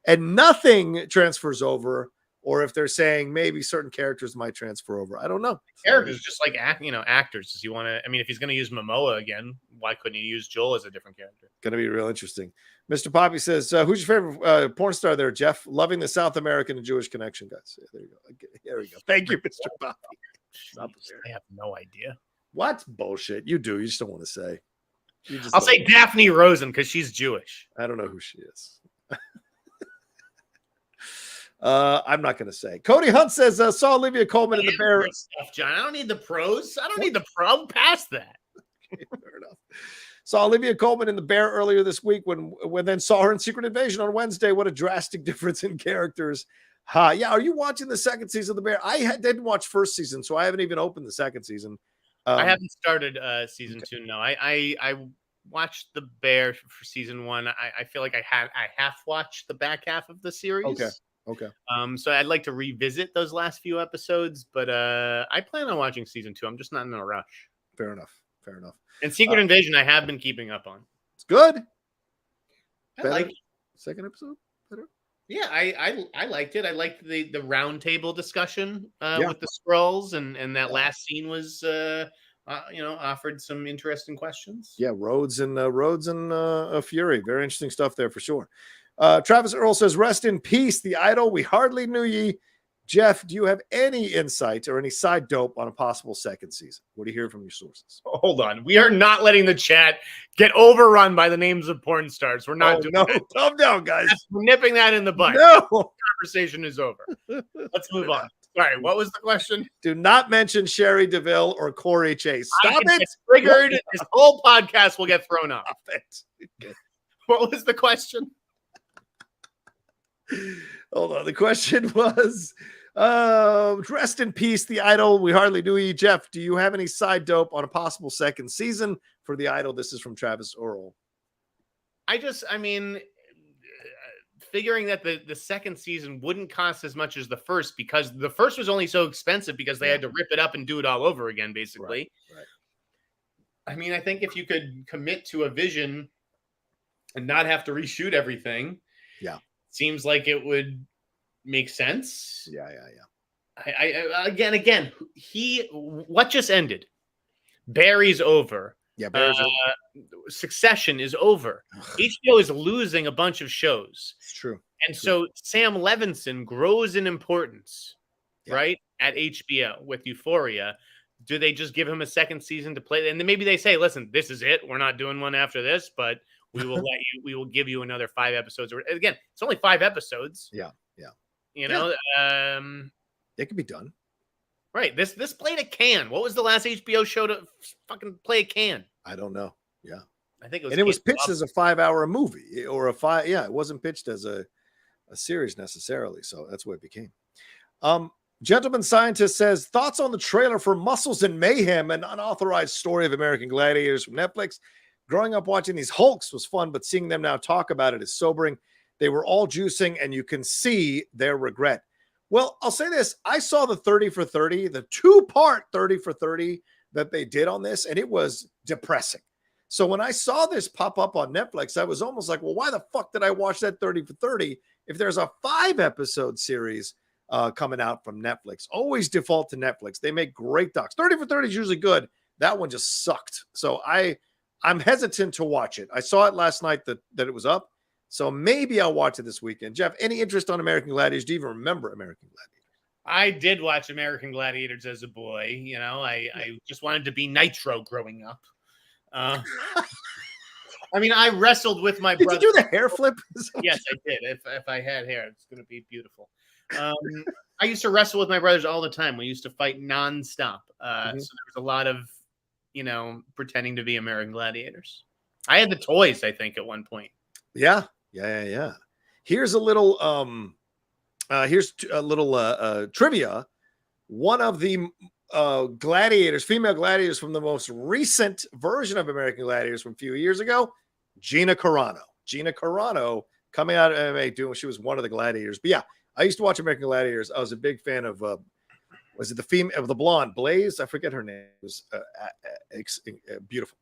and nothing transfers over, or if they're saying maybe certain characters might transfer over. I don't know. Characters, just like actors. Does he want to? I mean, if he's going to use Momoa again, why couldn't he use Joel as a different character? Going to be real interesting. Mr. Poppy says, "Who's your favorite porn star there, Jeff? Loving the South American and Jewish connection, guys." Yeah, there you go. There we go. Thank you, Mr. Poppy. I have no idea. What bullshit? You do. You just don't want to say. I'll say Daphne Rosen because she's Jewish. I don't know who she is. I'm not going to say. Cody Hunt says, saw Olivia Colman in The Bear. Stuff, John. I don't need the pros. I don't need the pro. Past that. Okay, fair enough. Saw Olivia Colman in The Bear earlier this week when then saw her in Secret Invasion on Wednesday. What a drastic difference in characters. Yeah, are you watching the second season of The Bear? I didn't watch first season, so I haven't even opened the second season. I haven't started season 2. No, I watched The Bear for season 1. I feel like I half watched the back half of the series. Okay. So I'd like to revisit those last few episodes, but I plan on watching season 2. I'm just not in a rush. Fair enough. And Secret Invasion, I have been keeping up on. It's good. I like it. Second episode better. Yeah, I liked it. I liked the round table discussion with the Skrulls, and that last scene was offered some interesting questions. Yeah, Rhodes and Fury. Very interesting stuff there for sure. Travis Earl says, "Rest in peace, the idol. We hardly knew ye." Jeff, do you have any insight or any side dope on a possible second season? What do you hear from your sources? Hold on. We are not letting the chat get overrun by the names of porn stars. We're not doing that. Calm down, guys. We're nipping that in the bud. No. Conversation is over. Let's move on. Sorry, what was the question? Do not mention Sherry DeVille or Corey Chase. Stop it. Triggered. This whole podcast will get thrown off. Stop it. What was the question? Hold on. The question was, rest in peace, the idol. We hardly knew you. Jeff, do you have any side dope on a possible second season for the idol? This is from Travis Earl. figuring that the second season wouldn't cost as much as the first, because the first was only so expensive because they had to rip it up and do it all over again, basically. Right. I mean, I think if you could commit to a vision and not have to reshoot everything, seems like it would make sense. Again, what just ended? Barry's over. Barry's over. Succession is over. HBO is losing a bunch of shows. It's true. And so Sam Levinson grows in importance, right? At HBO with Euphoria. Do they just give him a second season to play? And then maybe they say, listen, this is it. We're not doing one after this, but we will we will give you another 5 episodes. Again, it's only 5 episodes. You know, it could be done. Right. This played a can. What was the last HBO show to fucking play a can? I don't know. I think it was. And it was pitched as a 5-hour movie or a 5. Yeah, it wasn't pitched as a series necessarily. So that's what it became. Gentleman Scientist says, thoughts on the trailer for Muscles and Mayhem, an unauthorized story of American gladiators from Netflix. Growing up watching these Hulks was fun, but seeing them now talk about it is sobering. They were all juicing, and you can see their regret. Well, I'll say this. I saw the 30 for 30, the 2-part 30 for 30 that they did on this, and it was depressing. So when I saw this pop up on Netflix, I was almost like, well, why the fuck did I watch that 30 for 30 if there's a 5-episode series coming out from Netflix? Always default to Netflix. They make great docs. 30 for 30 is usually good. That one just sucked. So I'm hesitant to watch it. I saw it last night that it was up. So maybe I'll watch it this weekend. Jeff, any interest on American Gladiators? Do you even remember American Gladiators? I did watch American Gladiators as a boy. You know, I just wanted to be Nitro growing up. I mean, I wrestled with my brother. Did you do the hair flip? Yes, I did. If I had hair, it's going to be beautiful. I used to wrestle with my brothers all the time. We used to fight nonstop. So there was a lot of, you know, pretending to be American Gladiators. I had the toys, I think, at one point. Yeah. Here's a little trivia. One of the gladiators, female gladiators from the most recent version of American Gladiators from a few years ago, Gina Carano. Gina Carano coming out of MMA she was one of the gladiators. But yeah, I used to watch American Gladiators. I was a big fan of was it the female of the blonde Blaze? I forget her name. It was beautiful.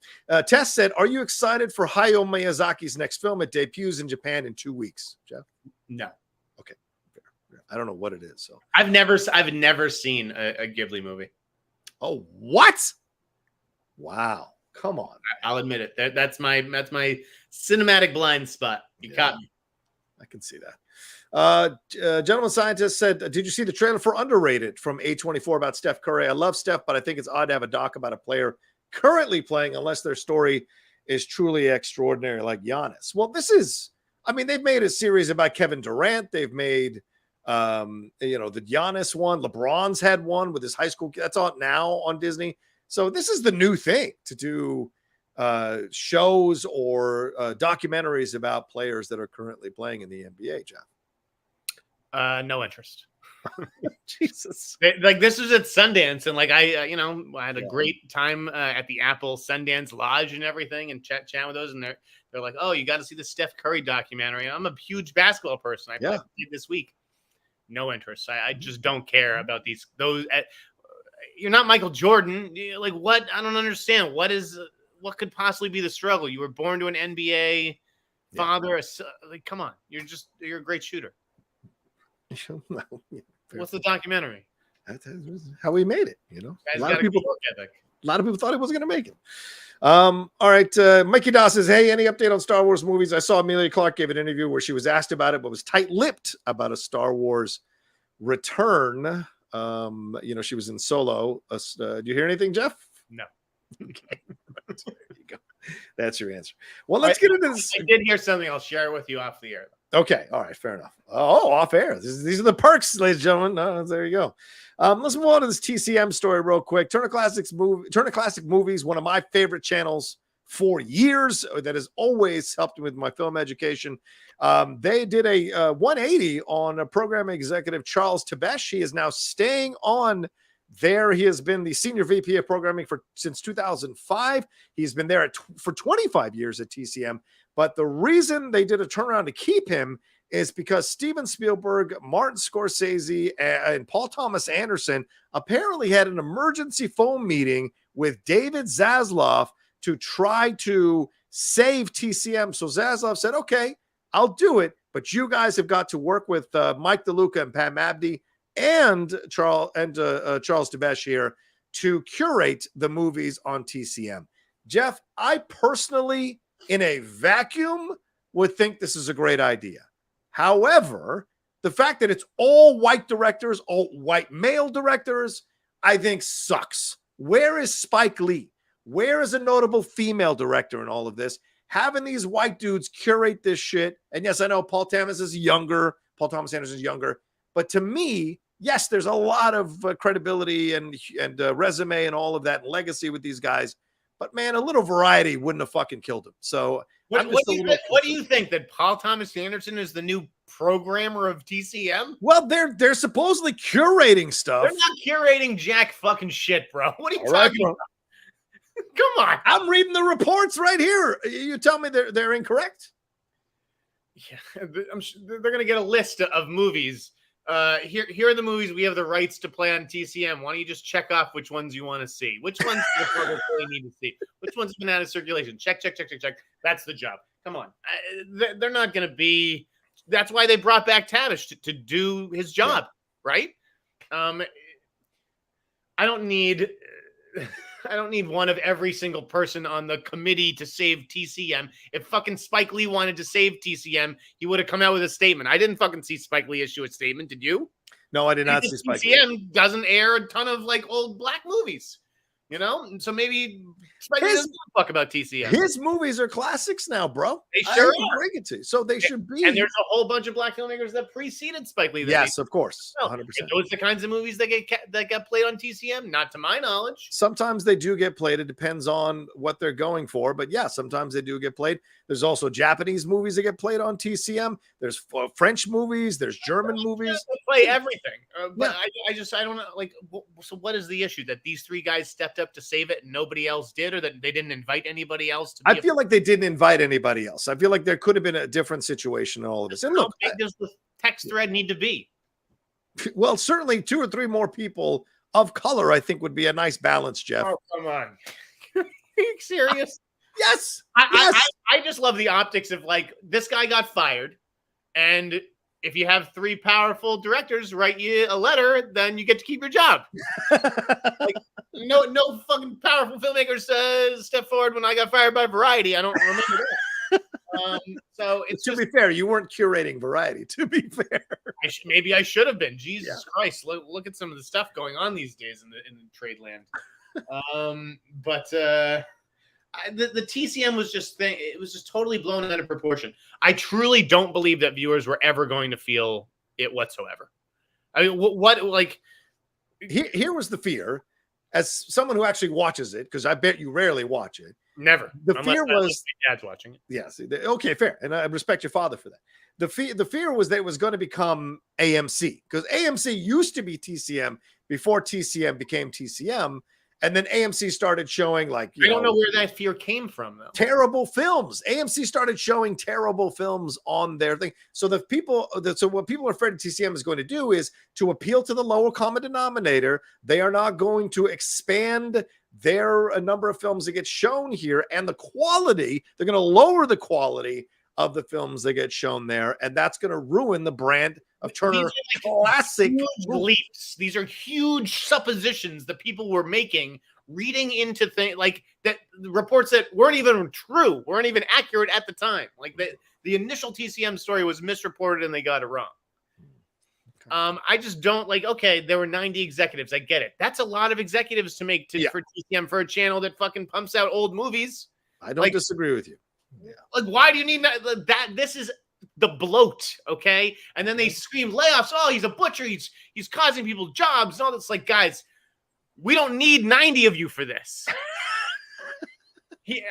Tess said, "Are you excited for Hayao Miyazaki's next film? It debuts in Japan in 2 weeks." Jeff? No. Okay. Fair. I don't know what it is. So I've never seen a Ghibli movie. Oh, what? Wow. Come on. I'll admit it. That's my cinematic blind spot. You caught me. I can see that. Gentleman Scientist said, did you see the trailer for Underrated from A24 about Steph Curry? I love Steph, but I think it's odd to have a doc about a player currently playing unless their story is truly extraordinary like Giannis. Well, they've made a series about Kevin Durant. They've made, the Giannis one. LeBron's had one with his high school. That's out now on Disney. So this is the new thing to do shows or documentaries about players that are currently playing in the NBA, Jeff. No interest. Jesus. Like this was at Sundance, and like I had a great time at the Apple Sundance Lodge and everything, and chat with those, and they're like, oh, you got to see the Steph Curry documentary. I'm a huge basketball person. I played this week. No interest. I just don't care about those. You're not Michael Jordan. Like what? I don't understand. What could possibly be the struggle? You were born to an NBA father. Like, come on. You're a great shooter. What's the documentary? That's how we made it. You know, a lot of people thought he wasn't going to make it. All right. Mikey Doss says, hey, any update on Star Wars movies? I saw Amelia Clark gave an interview where she was asked about it, but was tight-lipped about a Star Wars return. She was in Solo. Do you hear anything, Jeff? No. Okay. There you go. That's your answer. Well, let's get into this. I did hear something. I'll share it with you off the air. Okay. All right. Fair enough. Oh, off air. These are the perks, ladies and gentlemen. There you go. Let's move on to this TCM story real quick. Turner Classic Movies, one of my favorite channels for years that has always helped me with my film education. They did a 180 on a program executive, Charles Tebesh. He is now staying on there. He has been the senior VP of programming since 2005. He's been there for 25 years at TCM. But the reason they did a turnaround to keep him is because Steven Spielberg, Martin Scorsese, and Paul Thomas Anderson apparently had an emergency phone meeting with David Zaslav to try to save TCM. So Zaslav said, okay, I'll do it, but you guys have got to work with Mike DeLuca and Pam Abdi and Charles Devesh here to curate the movies on TCM. Jeff, I personally, in a vacuum, would think this is a great idea. However, the fact that it's all white directors, all white male directors, I think sucks. Where is Spike Lee? Where is a notable female director in all of this? Having these white dudes curate this shit. And yes, I know Paul Thomas Anderson is younger. But to me, yes, there's a lot of credibility and resume and all of that and legacy with these guys. But man, a little variety wouldn't have fucking killed him. So what do you think, that Paul Thomas Anderson is the new programmer of TCM? Well, they're supposedly curating stuff. They're not curating jack fucking shit, bro. What are you talking about? Come on. I'm reading the reports right here. You tell me they're incorrect? Yeah, they're going to get a list of movies. Here are the movies we have the rights to play on TCM. Why don't you just check off which ones you want to see? Which ones do the public really need to see? Which ones have been out of circulation? Check. That's the job. Come on. They're not going to be. That's why they brought back Tavish to do his job, right? I don't need one of every single person on the committee to save TCM. If fucking Spike Lee wanted to save TCM, he would have come out with a statement. I didn't fucking see Spike Lee issue a statement. Did you? No, I did not see Spike Lee. TCM doesn't air a ton of like old black movies, you know? And so maybe Spike Lee doesn't give a fuck about TCM. His movies are classics now, bro. They sure are. Bring it to you. So they should be. And there's a whole bunch of black filmmakers that preceded Spike Lee. Yes, of course. 100%. Those are the kinds of movies that get played on TCM? Not to my knowledge. Sometimes they do get played. It depends on what they're going for. But yeah, sometimes they do get played. There's also Japanese movies that get played on TCM. There's French movies. There's German movies. They play everything. But yeah. I don't know. Like, so what is the issue? That these three guys stepped up to save it and nobody else did, or that they didn't invite anybody else to be I feel like they didn't invite anybody else. I feel like there could have been a different situation in all of this. And look, how big does the text thread need to be? Well, certainly 2 or 3 more people of color, I think, would be a nice balance, Jeff. Oh, come on. Are you serious? Yes. I just love the optics of like, this guy got fired, and if you have 3 powerful directors write you a letter, then you get to keep your job. Like, no fucking powerful filmmakers step forward when I got fired by Variety. I don't remember that. So it's to be fair, you weren't curating Variety. To be fair, maybe I should have been. Jesus Christ, look at some of the stuff going on these days in the trade land. But the TCM was it was just totally blown out of proportion. I truly don't believe that viewers were ever going to feel it whatsoever. I mean, what like here was the fear, as someone who actually watches it, because I bet you rarely watch it. Never. The fear was my dad's watching it. Yes. Okay, fair. And I respect your father for that. The fear was that it was going to become AMC, because AMC used to be TCM before TCM became TCM. And then AMC started showing I don't know where that fear came from, though. Terrible films. AMC started showing terrible films on their thing. So what people are afraid of TCM is going to do is to appeal to the lower common denominator. They are not going to expand a number of films that get shown here, and the quality. They're going to lower the quality of the films that get shown there, and that's going to ruin the brand of Turner Classic leaps. These are huge suppositions that people were making, reading into things like that. Reports that weren't even true, weren't even accurate at the time. Like the initial TCM story was misreported and they got it wrong. Okay. I just don't okay, there were 90 executives. I get it. That's a lot of executives to make for TCM, for a channel that fucking pumps out old movies. I don't disagree with you. Yeah. Like, why do you need that? This is the bloat, okay? And then they scream layoffs. Oh, he's a butcher. He's causing people jobs and all this. Like, guys, we don't need 90 of you for this.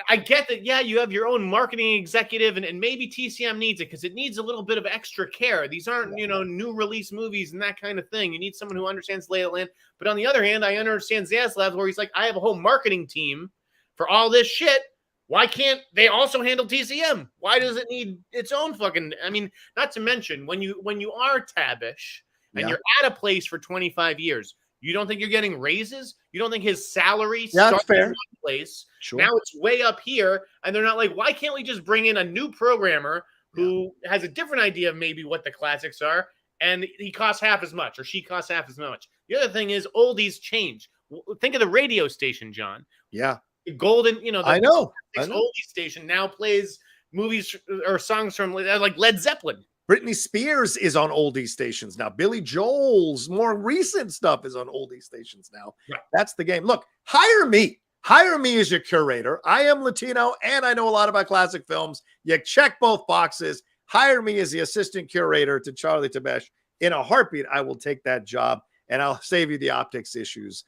I get that. Yeah, you have your own marketing executive, and maybe TCM needs it because it needs a little bit of extra care. These aren't, new release movies and that kind of thing. You need someone who understands lay of the land. But on the other hand, I understand Zaslav, where he's like, I have a whole marketing team for all this shit. Why can't they also handle TCM? Why does it need its own fucking? I mean, not to mention when you are Tabish and you're at a place for 25 years, you don't think you're getting raises? You don't think his salary starts in one place? Sure. Now it's way up here, and they're not like, why can't we just bring in a new programmer who has a different idea of maybe what the classics are, and he costs half as much or she costs half as much? The other thing is oldies change. Think of the radio station, John. Yeah. Golden, you know, I know. Oldie station now plays movies or songs from like Led Zeppelin. Britney Spears is on oldie stations now. Billy Joel's more recent stuff is on oldie stations now. Right. That's the game. Look, hire me. Hire me as your curator. I am Latino and I know a lot about classic films. You check both boxes. Hire me as the assistant curator to Charlie Tabesh. In a heartbeat, I will take that job and I'll save you the optics issues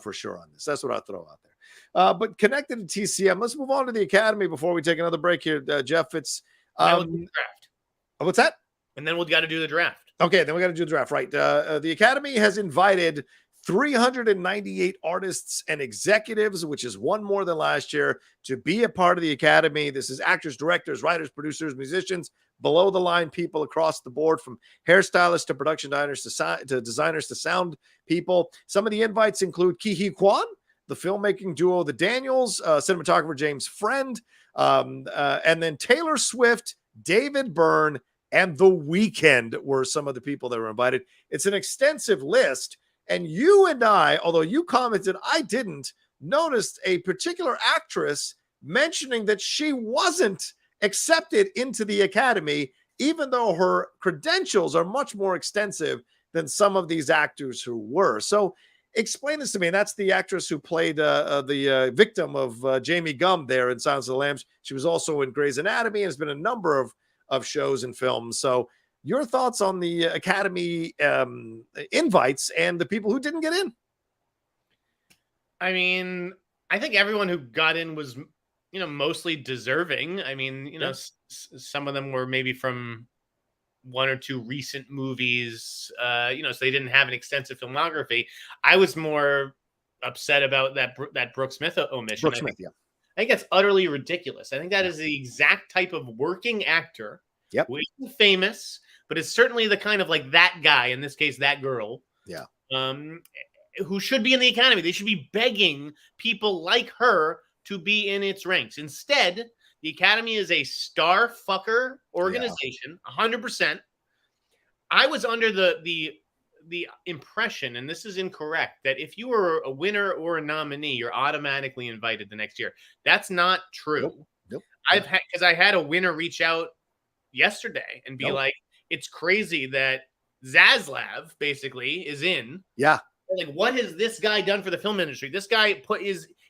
for sure on this. That's what I'll throw out there. But connected to TCM, let's move on to the Academy before we take another break here, Jeff. It's draft. What's that? And then we've got to do the draft. Okay, then we got to do the draft, right? The Academy has invited 398 artists and executives, which is one more than last year, to be a part of the Academy. This is actors, directors, writers, producers, musicians, below the line people across the board, from hairstylists to production designers to designers to sound people. Some of the invites include Ke Huy Quan, the filmmaking duo The Daniels, cinematographer James Friend, and then Taylor Swift, David Byrne, and The Weeknd were some of the people that were invited. It's an extensive list, and you and I, although you commented, I didn't, noticed a particular actress mentioning that she wasn't accepted into the Academy, even though her credentials are much more extensive than some of these actors who were. So explain this to me. And that's the actress who played the victim of Jamie Gumb there in Silence of the Lambs. She was also in Grey's Anatomy and has been in a number of shows and films. So your thoughts on the Academy invites and the people who didn't get in? I mean, I think everyone who got in was, you know, mostly deserving. I mean, you know, some of them were maybe from one or two recent movies, you know, so they didn't have an extensive filmography. I was more upset about that Brooke Smith omission. Brooke Smith, I think that's utterly ridiculous. I think that is the exact type of working actor who isn't famous, but is certainly the kind of like that guy, in this case, that girl. Yeah. Who should be in the Academy. They should be begging people like her to be in its ranks. Instead, the Academy is a star fucker organization, 100%. I was under the impression, and this is incorrect, that if you were a winner or a nominee, you're automatically invited the next year. That's not true. Nope. Because I had a winner reach out yesterday and be like, it's crazy that Zaslav basically is in. Yeah. Like, what has this guy done for the film industry? This guy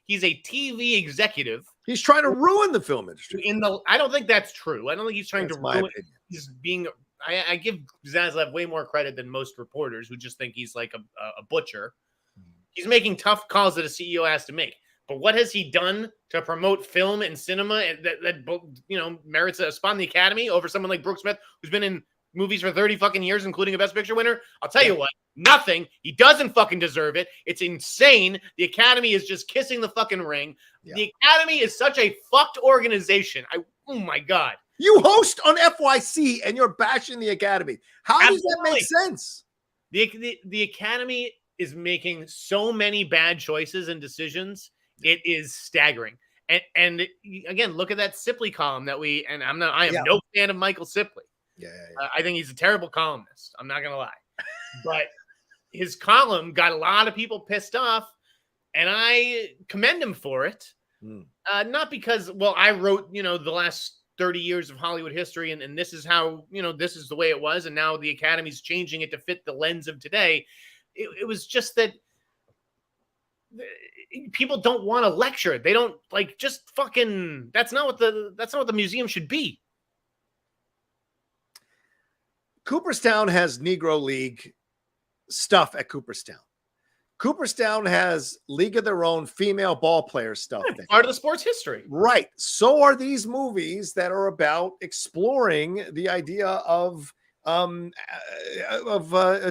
he's a TV executive. He's trying to ruin the film industry. I don't think that's true. I don't think he's trying to ruin it. He's being. I give Zaslav way more credit than most reporters who just think he's like a butcher. He's making tough calls that a CEO has to make. But what has he done to promote film and cinema that you know merits a spot in the Academy over someone like Brooke Smith, who's been in movies for 30 fucking years, including a Best Picture winner? I'll tell you what, nothing. He doesn't fucking deserve it. It's insane. The Academy is just kissing the fucking ring. Yeah. The Academy is such a fucked organization. Oh my God. You host on FYC and you're bashing the Academy. How does that make sense? The Academy is making so many bad choices and decisions. It is staggering. And again, look at that Sipley column I am no fan of Michael Sipley. Yeah. I think he's a terrible columnist. I'm not going to lie. But his column got a lot of people pissed off, and I commend him for it. Not because, I wrote, you know, the last 30 years of Hollywood history, and this is how, you know, this is the way it was, and now the Academy's changing it to fit the lens of today. It was just that people don't want to lecture. They don't just fucking. That's not what the museum should be. Cooperstown has Negro League stuff at Cooperstown. Cooperstown has League of Their Own female ball player stuff. Yeah, part of the sports history. Right. So are these movies that are about exploring the idea of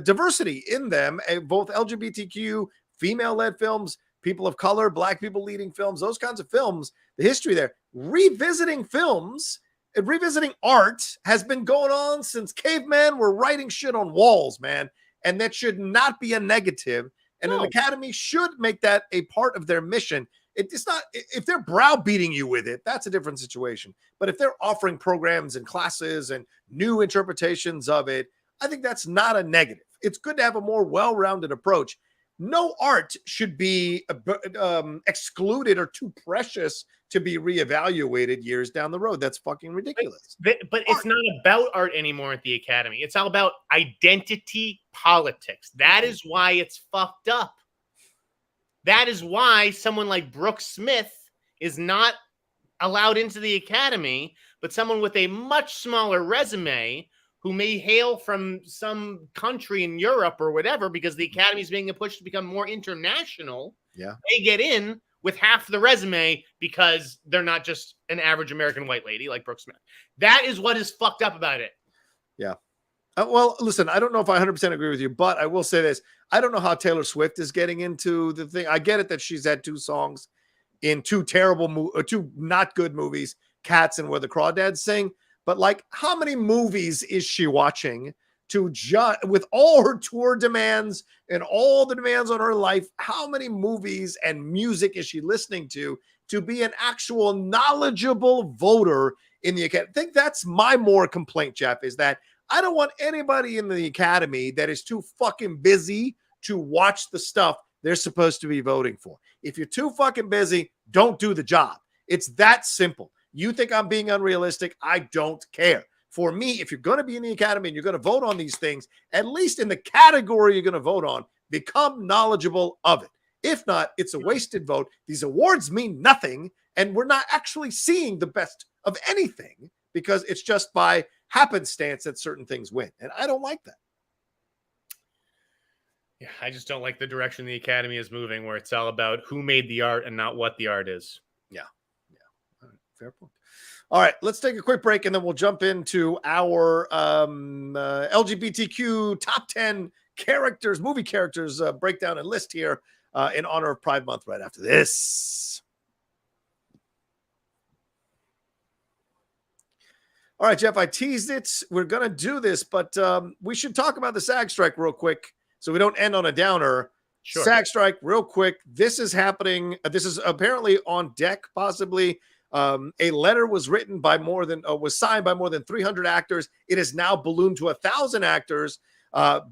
diversity in them, both LGBTQ, female-led films, people of color, black people leading films, those kinds of films, the history there, revisiting films and revisiting art has been going on since cavemen were writing shit on walls, man. And that should not be a negative. And an academy should make that a part of their mission. It's not, if they're browbeating you with it, that's a different situation. But if they're offering programs and classes and new interpretations of it, I think that's not a negative. It's good to have a more well-rounded approach. No art should be excluded or too precious to be reevaluated years down the road. That's fucking ridiculous. But it's not about art anymore at the Academy. It's all about identity politics. That is why it's fucked up. That is why someone like Brooke Smith is not allowed into the Academy, but someone with a much smaller resume who may hail from some country in Europe or whatever, because the Academy is being pushed to become more international. Yeah, they get in with half the resume because they're not just an average American white lady like Brooke Smith. That is what is fucked up about it. Yeah. Well, listen, I don't know if I 100% agree with you, but I will say this. I don't know how Taylor Swift is getting into the thing. I get it that she's had 2 songs in 2 2 not good movies, Cats and Where the Crawdads Sing. But like, how many movies is she watching to with all her tour demands and all the demands on her life? How many movies and music is she listening to be an actual knowledgeable voter in the Academy? I think that's my more complaint, Jeff, is that I don't want anybody in the Academy that is too fucking busy to watch the stuff they're supposed to be voting for. If you're too fucking busy, don't do the job. It's that simple. You think I'm being unrealistic? I don't care. For me, if you're going to be in the Academy and you're going to vote on these things, at least in the category you're going to vote on, become knowledgeable of it. If not, it's a wasted vote. These awards mean nothing, and we're not actually seeing the best of anything because it's just by happenstance that certain things win. And I don't like that. Yeah, I just don't like the direction the Academy is moving, where it's all about who made the art and not what the art is. Yeah. All right, fair point. All right, let's take a quick break, and then we'll jump into our LGBTQ top 10 characters, movie characters breakdown and list here in honor of Pride Month right after this. All right, Jeff, I teased it. We're going to do this, but we should talk about the SAG strike real quick so we don't end on a downer. Sure. SAG strike real quick. This is happening. This is apparently on deck, possibly. A letter was written by was signed by more than 300 actors. It is now ballooned to 1,000 actors,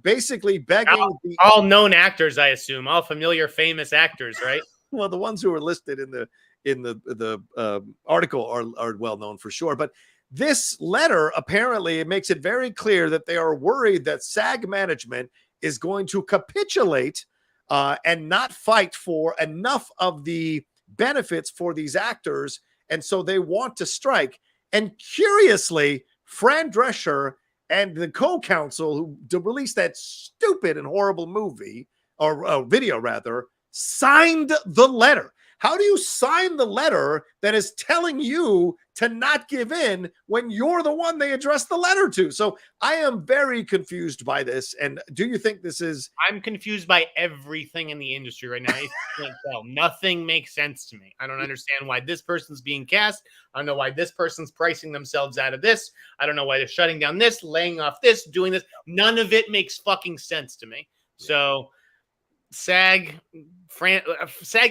basically begging all known actors, I assume, all familiar, famous actors, right? Well, the ones who are listed in the article are well known for sure. But this letter, apparently, it makes it very clear that they are worried that SAG management is going to capitulate and not fight for enough of the benefits for these actors. And so they want to strike. And curiously, Fran Drescher and the co-counsel who released that stupid and horrible movie, or video rather, signed the letter. How do you sign the letter that is telling you to not give in when you're the one they addressed the letter to? So I am very confused by this. And do you think this is... I'm confused by everything in the industry right now. I can't tell. Nothing makes sense to me. I don't understand why this person's being cast. I don't know why this person's pricing themselves out of this. I don't know why they're shutting down this, laying off this, doing this. None of it makes fucking sense to me. So... SAG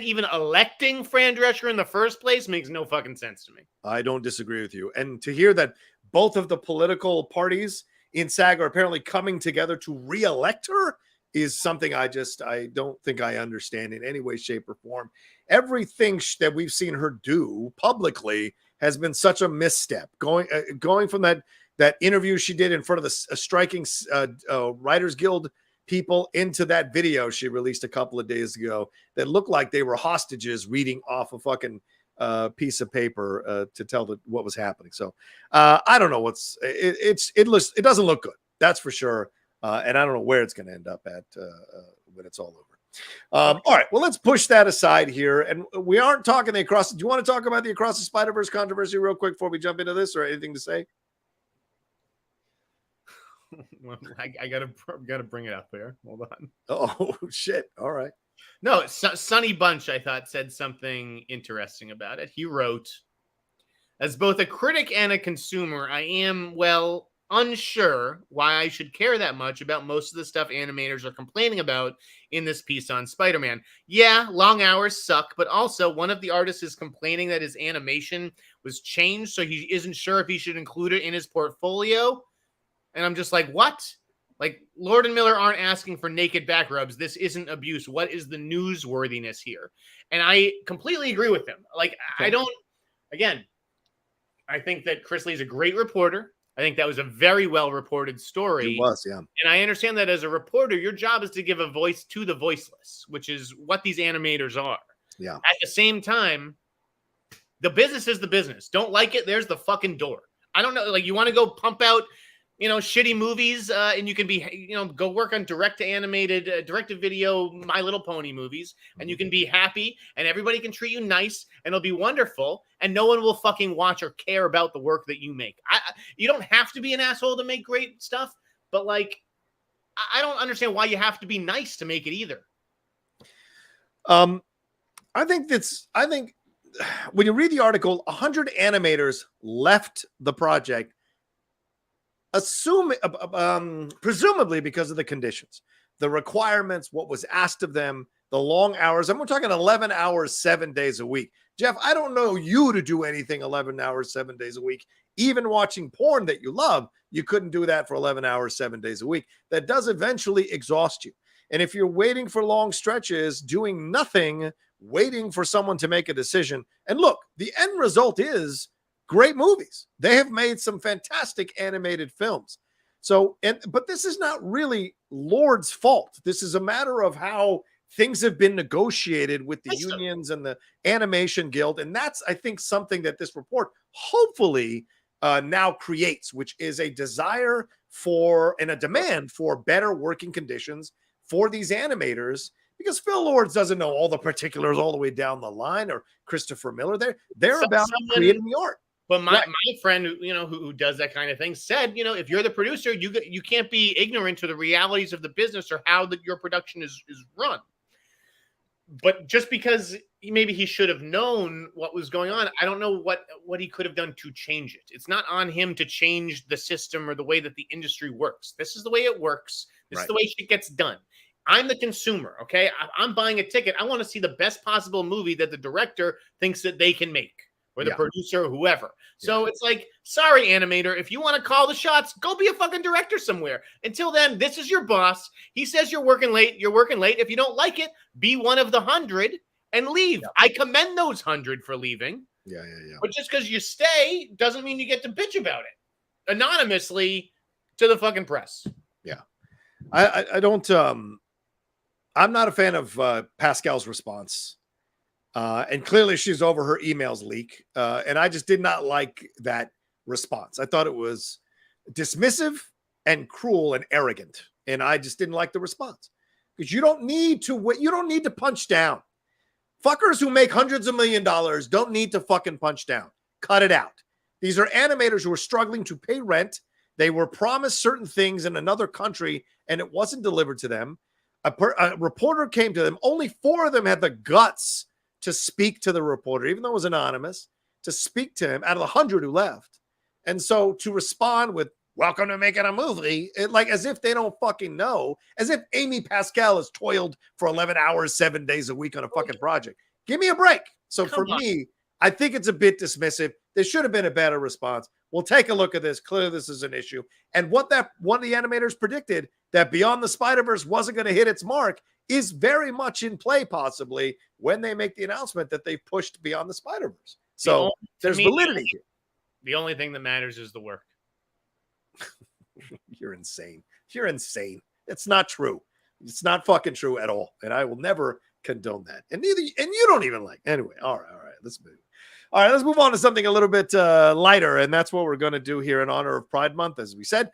even electing Fran Drescher in the first place makes no fucking sense to me. I don't disagree with you. And to hear that both of the political parties in SAG are apparently coming together to re-elect her is something I don't think I understand in any way, shape, or form. Everything that we've seen her do publicly has been such a misstep. Going from that interview she did in front of the striking Writers Guild people into that video she released a couple of days ago that looked like they were hostages reading off a fucking piece of paper to tell what was happening. So I don't know it doesn't look good. That's for sure. And I don't know where it's going to end up at when it's all over. All right. Well, let's push that aside here. And we aren't talking do you want to talk about the Across the Spider-Verse controversy real quick before we jump into this, or anything to say? Well, I gotta bring it up here. Hold on. Oh shit! All right. No, Sonny Bunch, I thought, said something interesting about it. He wrote, as both a critic and a consumer, I am, well, unsure why I should care that much about most of the stuff animators are complaining about in this piece on Spider-Man. Yeah, long hours suck, but also one of the artists is complaining that his animation was changed, so he isn't sure if he should include it in his portfolio. And I'm just like, what? Like, Lord and Miller aren't asking for naked back rubs. This isn't abuse. What is the newsworthiness here? And I completely agree with him. Like, I don't, again, I think that Chris Lee's a great reporter. I think that was a very well-reported story. It was, yeah. And I understand that as a reporter, your job is to give a voice to the voiceless, which is what these animators are. Yeah. At the same time, the business is the business. Don't like it, there's the fucking door. I don't know, like, you want to go pump out, shitty movies, and you can be, go work on direct-to-animated, direct-to-video My Little Pony movies, and you can be happy, and everybody can treat you nice, and it'll be wonderful, and no one will fucking watch or care about the work that you make. You don't have to be an asshole to make great stuff, but, like, I don't understand why you have to be nice to make it either. I think when you read the article, 100 animators left the project, presumably because of the conditions, the requirements, what was asked of them, the long hours. And we're talking 11 hours, 7 days a week. Jeff, I don't know you to do anything 11 hours, 7 days a week. Even watching porn that you love, you couldn't do that for 11 hours, 7 days a week. That does eventually exhaust you. And if you're waiting for long stretches, doing nothing, waiting for someone to make a decision, and look, the end result is great movies. They have made some fantastic animated films. But this is not really Lord's fault. This is a matter of how things have been negotiated with the unions and the Animation Guild. And that's, I think, something that this report hopefully now creates, which is a desire for and a demand for better working conditions for these animators, because Phil Lords doesn't know all the particulars all the way down the line, or Christopher Miller. They're about creating the art. But my friend, who does that kind of thing, said, if you're the producer, you can't be ignorant to the realities of the business or how your production is run. But just because maybe he should have known what was going on, I don't know what he could have done to change it. It's not on him to change the system or the way that the industry works. This is the way it works. This is the way shit gets done. I'm the consumer, okay? I'm buying a ticket. I want to see the best possible movie that the director thinks that they can make, or the producer, or whoever. So it's like, sorry, animator, if you want to call the shots, go be a fucking director somewhere. Until then, this is your boss. He says you're working late. You're working late. If you don't like it, be one of the 100 and leave. Yeah. I commend those 100 for leaving. Yeah. But just because you stay doesn't mean you get to bitch about it anonymously to the fucking press. Yeah. I don't, I'm not a fan of Pascal's response. And clearly she's over her emails leak. And I just did not like that response. I thought it was dismissive and cruel and arrogant. And I just didn't like the response, because you don't need to punch down. Fuckers who make hundreds of $1 millions don't need to fucking punch down. Cut it out. These are animators who are struggling to pay rent. They were promised certain things in another country and it wasn't delivered to them. A reporter came to them. Only 4 of them had the guts to speak to the reporter, even though it was anonymous, to speak to him out of the 100 who left. And so to respond with, welcome to making a movie, like as if they don't fucking know, as if Amy Pascal has toiled for 11 hours, 7 days a week on a fucking project. Give me a break. So for me, I think it's a bit dismissive. There should have been a better response. We'll take a look at this. Clearly, this is an issue. And what that one of the animators predicted, that Beyond the Spider-Verse wasn't going to hit its mark, is very much in play, possibly, when they make the announcement that they pushed Beyond the Spider-Verse. So there's validity here. The only thing that matters is the work. You're insane. You're insane. It's not true. It's not fucking true at all. And I will never condone that. And you don't even like. Anyway, all right. Let's move. All right, let's move on to something a little bit lighter, and that's what we're going to do here in honor of Pride Month. As we said,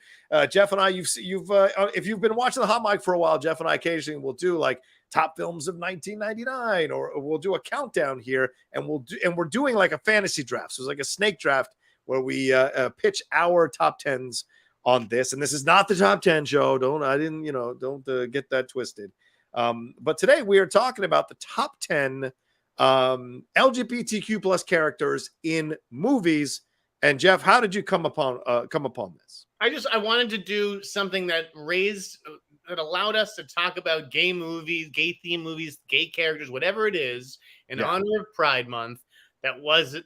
Jeff and I, if you've been watching the Hot Mic for a while, Jeff and I occasionally will do like top films of 1999, or we'll do a countdown here, and we're doing like a fantasy draft. So it's like a snake draft where we pitch our top 10s on this. And this is not the top 10 show. Don't get that twisted. But today we are talking about the top 10 LGBTQ plus characters in movies. And Jeff, how did you come upon this? I wanted to do something that allowed us to talk about gay movies, gay theme movies, gay characters, whatever it is, in honor of Pride Month. That was,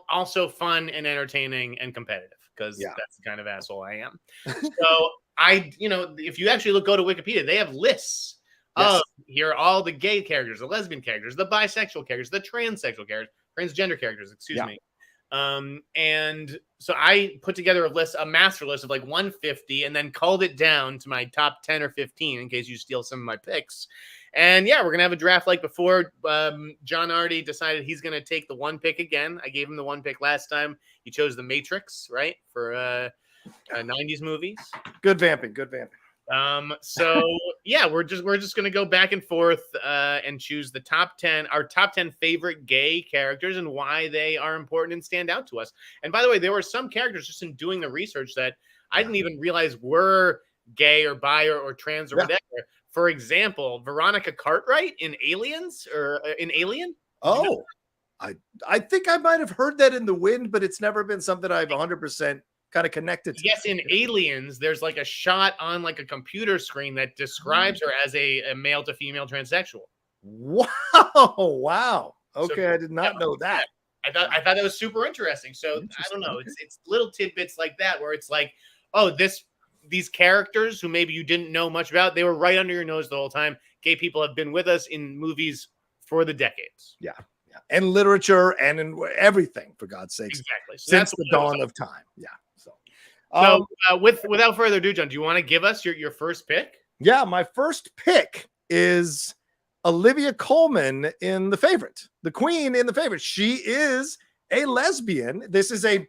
also fun and entertaining and competitive, because that's the kind of asshole I am. So if you actually go to Wikipedia, they have lists of here are all the gay characters, the lesbian characters, the bisexual characters, the transsexual characters, transgender characters, excuse me. And so I put together a master list of like 150 and then culled it down to my top 10 or 15 in case you steal some of my picks. And we're going to have a draft like before. John already decided he's going to take the one pick again. I gave him the one pick last time. He chose The Matrix, right? For 90s movies. Good vamping. So we're just going to go back and forth and choose our top 10 favorite gay characters and why they are important and stand out to us. And by the way, there were some characters just in doing the research that I didn't even realize were gay or bi or trans or whatever. For example, Veronica Cartwright in Aliens or in Alien. Oh, I think I might have heard that in The Wind, but it's never been something I've 100% kind of connected to. Yes, in Aliens, there's like a shot on like a computer screen that describes her as a male to female transsexual. Wow. Okay, so, I did not know that. I thought that was super interesting. So I don't know. It's little tidbits like that where it's like, these characters who maybe you didn't know much about, they were right under your nose the whole time. Gay people have been with us in movies for the decades. Yeah. And literature and in everything, for God's sakes. Exactly. So since the dawn of time. Yeah. So without further ado, John, do you want to give us your first pick? Yeah, my first pick is Olivia Colman in The Favorite, the queen in The Favorite. She is a lesbian. This is a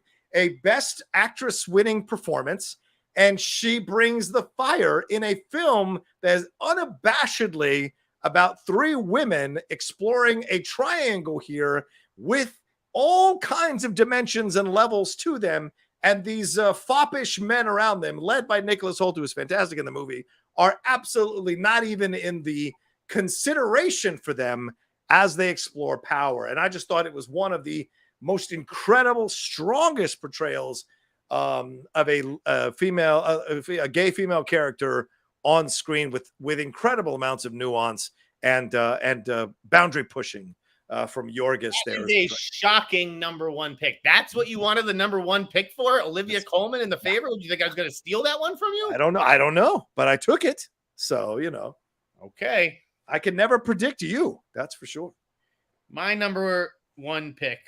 Best Actress winning performance, and she brings the fire in a film that is unabashedly about three women exploring a triangle here with all kinds of dimensions and levels to them. And these foppish men around them, led by Nicholas Hoult, who is fantastic in the movie, are absolutely not even in the consideration for them as they explore power. And I just thought it was one of the most incredible, strongest portrayals of a gay female character on screen with incredible amounts of nuance and boundary pushing. From Yorgos there. That is a shocking number one pick. That's what you wanted the number one pick for? Olivia Colman in The Favorite? Would you think I was going to steal that one from you? I don't know, but I took it. So, Okay. I can never predict you. That's for sure. My number one pick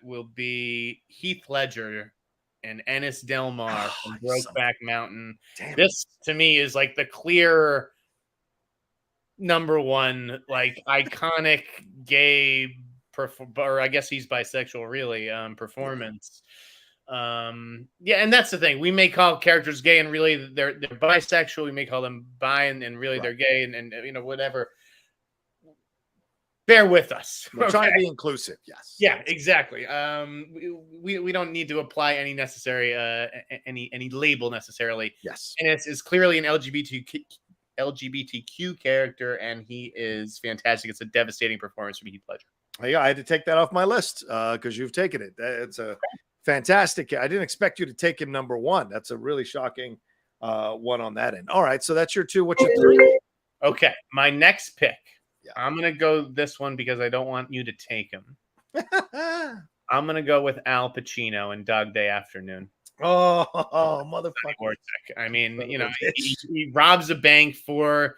will be Heath Ledger and Ennis Del Mar from Brokeback Mountain. Damn. This, to me, is like the clear number one, like iconic gay or I guess he's bisexual really performance. And that's the thing, we may call characters gay and really they're bisexual. We may call them bi and really they're gay and whatever. Bear with us. We're trying to be inclusive. Yes. Yeah, exactly. We don't need to apply any necessary any label necessarily. Yes. And it's clearly an LGBTQ character, and he is fantastic. It's a devastating performance from Heath Ledger. Yeah, I had to take that off my list because you've taken it. It's a fantastic. I didn't expect you to take him number one. That's a really shocking one on that end. All right, so that's your two. What's your three? Okay, my next pick. Yeah. I'm going to go this one because I don't want you to take him. I'm going to go with Al Pacino in Dog Day Afternoon. Oh, motherfucker. I mean, he robs a bank for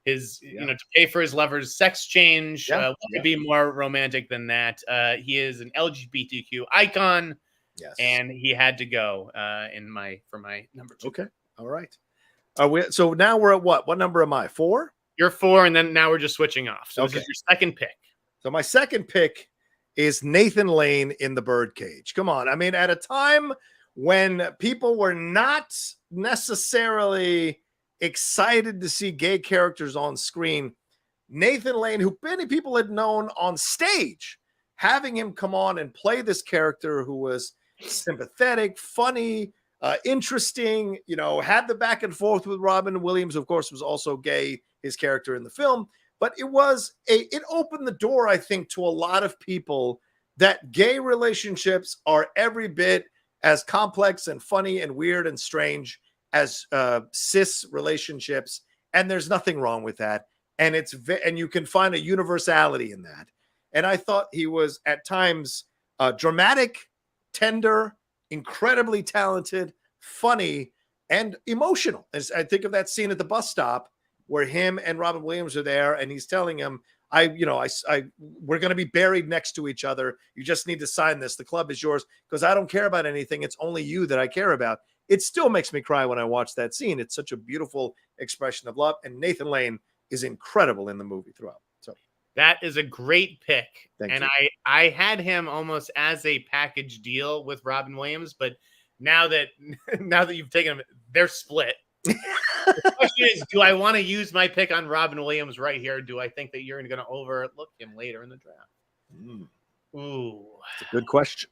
his, to pay for his lover's sex change. What could be more romantic than that? He is an LGBTQ icon. Yes. And he had to go for my number two. Okay. All right. So now we're at what? What number am I? 4? You're 4, and then now we're just switching off. So this is your second pick. So my second pick is Nathan Lane in The Birdcage. Come on. I mean, at a time when people were not necessarily excited to see gay characters on screen, Nathan Lane, who many people had known on stage, having him come on and play this character who was sympathetic, funny, interesting, had the back and forth with Robin Williams, of course, was also gay his character in the film. But it opened the door, I think, to a lot of people that gay relationships are every bit as complex and funny and weird and strange as cis relationships, and there's nothing wrong with that. And and you can find a universality in that. And I thought he was at times dramatic, tender, incredibly talented, funny, and emotional. As I think of that scene at the bus stop where him and Robin Williams are there, and he's telling him, we're going to be buried next to each other. You just need to sign this. The club is yours because I don't care about anything. It's only you that I care about. It still makes me cry when I watch that scene. It's such a beautiful expression of love. And Nathan Lane is incredible in the movie throughout. So that is a great pick. Thank and you. I had him almost as a package deal with Robin Williams, but now that you've taken him, they're split. The question is, do I want to use my pick on Robin Williams right here? Do I think that you're going to overlook him later in the draft? Ooh, it's a good question.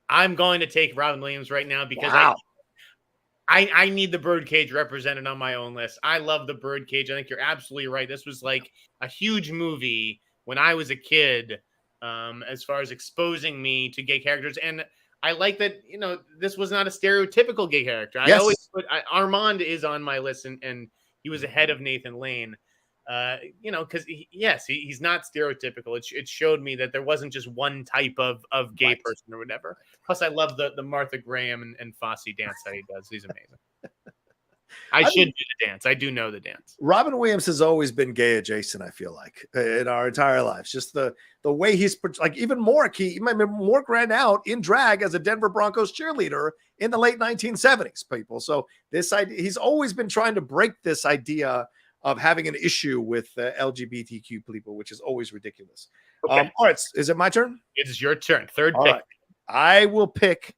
I'm going to take Robin Williams right now because I need the Birdcage represented on my own list. I love the Birdcage. I think you're absolutely right. This was like a huge movie when I was a kid, as far as exposing me to gay characters. And I like that, this was not a stereotypical gay character. Yes. I always put Armand is on my list, and he was ahead of Nathan Lane. Because he's not stereotypical. It showed me that there wasn't just one type of gay person or whatever. Plus, I love the Martha Graham and Fosse dance that he does. He's amazing. I should do the dance. I do know the dance. Robin Williams has always been gay adjacent, I feel like, in our entire lives. Just the way he's like even Mork, Mork ran out in drag as a Denver Broncos cheerleader in the late 1970s, people. So this idea, he's always been trying to break this idea of having an issue with LGBTQ people, which is always ridiculous. Okay. All right, is it my turn? It is your turn. Third All pick. right. I will pick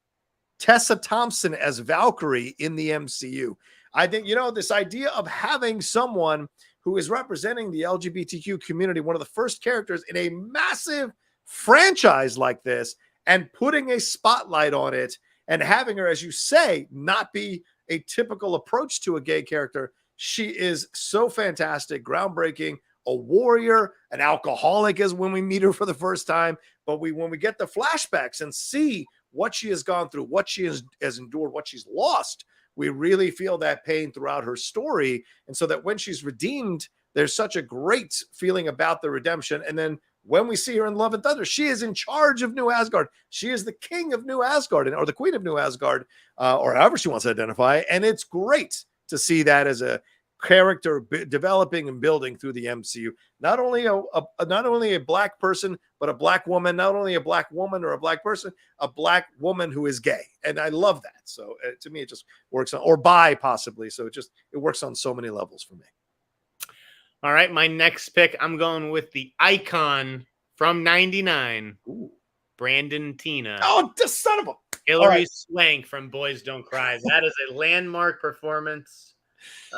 Tessa Thompson as Valkyrie in the MCU. I think, this idea of having someone who is representing the LGBTQ community, one of the first characters in a massive franchise like this, and putting a spotlight on it and having her, as you say, not be a typical approach to a gay character. She is so fantastic, groundbreaking, a warrior, an alcoholic is when we meet her for the first time. But when we get the flashbacks and see what she has gone through, what she has endured, what she's lost, we really feel that pain throughout her story. And so that when she's redeemed, there's such a great feeling about the redemption. And then when we see her in Love and Thunder, she is in charge of New Asgard. She is the king of New Asgard, or the queen of New Asgard, or however she wants to identify. And it's great to see that as a character developing and building through the MCU. Not only a black person, but a black woman. Not only a black woman or a black person, a black woman who is gay, and I love that. So to me, it just works on, or bi possibly. So it works on so many levels for me. All right, my next pick, I'm going with the icon from '99, Brandon Tina. Oh, the son of a Hilary Swank from Boys Don't Cry. That is a landmark performance.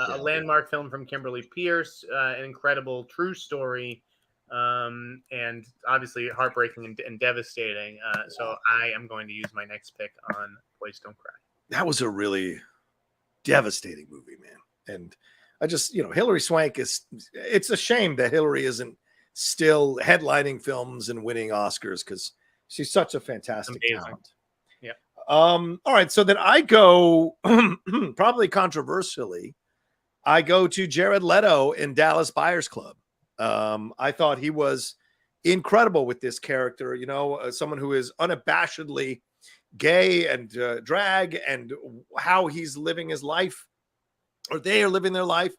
A landmark film from Kimberly Pierce, an incredible true story, and obviously heartbreaking and devastating. So I am going to use my next pick on Boys Don't Cry. That was a really devastating movie, man. And I just, Hilary Swank it's a shame that Hilary isn't still headlining films and winning Oscars because she's such a fantastic talent. Yeah. All right. So then I go probably controversially. I go to Jared Leto in Dallas Buyers Club. I thought he was incredible with this character, someone who is unabashedly gay and drag, and how he's living his life, or they are living their life,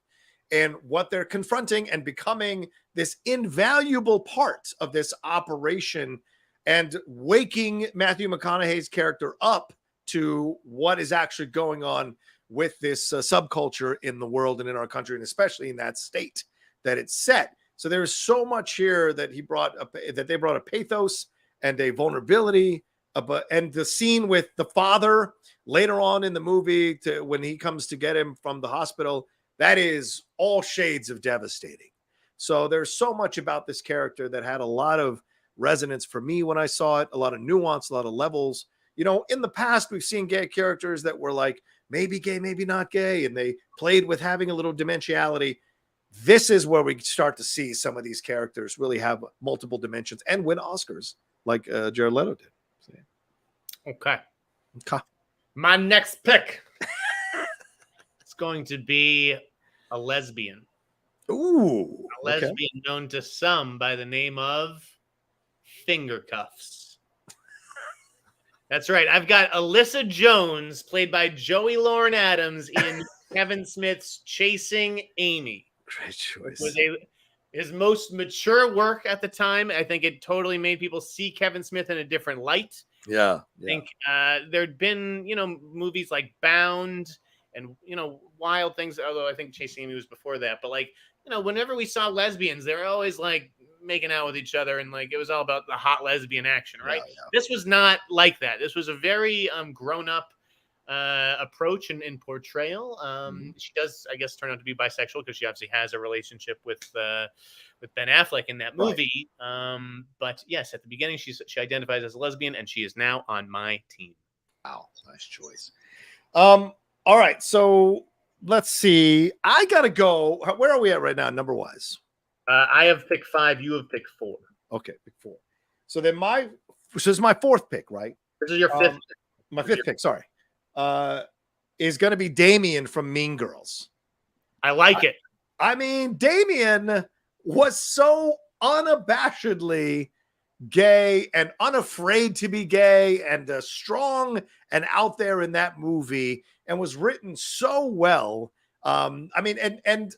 and what they're confronting and becoming this invaluable part of this operation, and waking Matthew McConaughey's character up to what is actually going on with this subculture in the world and in our country, and especially in that state that it's set. So there is so much here that they brought a pathos and a vulnerability, and the scene with the father later on in the movie when he comes to get him from the hospital, that is all shades of devastating. So there's so much about this character that had a lot of resonance for me when I saw it, a lot of nuance, a lot of levels. In the past, we've seen gay characters that were like maybe gay, maybe not gay, and they played with having a little dimensionality. This is where we start to see some of these characters really have multiple dimensions and win Oscars, like Jared Leto did. So, yeah. Okay. My next pick is going to be a lesbian. Ooh. A lesbian known to some by the name of Finger Cuffs. That's right. I've got Alyssa Jones, played by Joey Lauren Adams, in Kevin Smith's Chasing Amy. Great choice. Was his most mature work at the time. I think it totally made people see Kevin Smith in a different light. Yeah. I think there'd been, movies like Bound and, Wild Things, although I think Chasing Amy was before that. But, like, whenever we saw lesbians, they were always, like, making out with each other, and, like, it was all about the hot lesbian action, right? Yeah. This was not like that. This was a very grown-up approach and portrayal. She does, I guess, turn out to be bisexual because she obviously has a relationship with Ben Affleck in that movie. Right. But yes, at the beginning, she identifies as a lesbian, and she is now on my team. Wow, nice choice. All right, so let's see. I gotta go. Where are we at right now, number wise? I have pick 5. You have pick 4. Okay, pick 4. So then this is my 4th pick, right? This is your 5th. My 5th pick. Sorry. Is going to be Damien from Mean Girls. I like it. I mean, Damien was so unabashedly gay and unafraid to be gay and strong and out there in that movie, and was written so well. I mean, and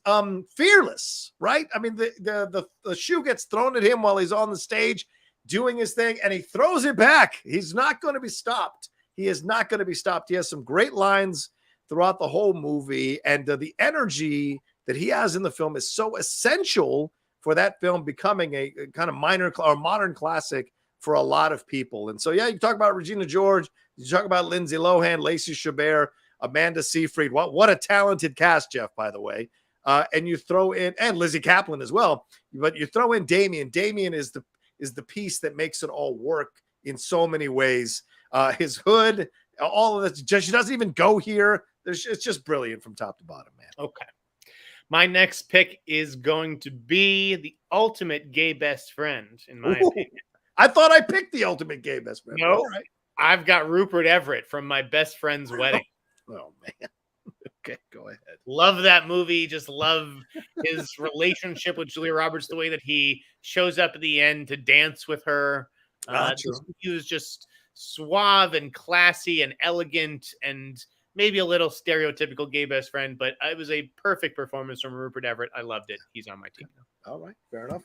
fearless, right? I mean, the shoe gets thrown at him while he's on the stage doing his thing, and he throws it back. He's not going to be stopped. He is not going to be stopped. He has some great lines throughout the whole movie, and the energy that he has in the film is so essential for that film becoming a kind of minor or modern classic for a lot of people. And so, yeah, you talk about Regina George, you talk about Lindsay Lohan, Lacey Chabert, Amanda Seyfried. What a talented cast, Jeff, by the way. And you throw in, and Lizzie Kaplan as well, but you throw in Damien. Damien is the piece that makes it all work in so many ways. His hood, all of this, she doesn't even go here. It's just brilliant from top to bottom, man. Okay. My next pick is going to be the ultimate gay best friend, in my opinion. I thought I picked the ultimate gay best friend. No, right. I've got Rupert Everett from My Best Friend's Wedding. Oh, man. Okay, go ahead. Love that movie. Just love his relationship with Julia Roberts, the way that he shows up at the end to dance with her. He was just suave and classy and elegant and maybe a little stereotypical gay best friend, but it was a perfect performance from Rupert Everett. I loved it. He's on my team now. All right, fair enough.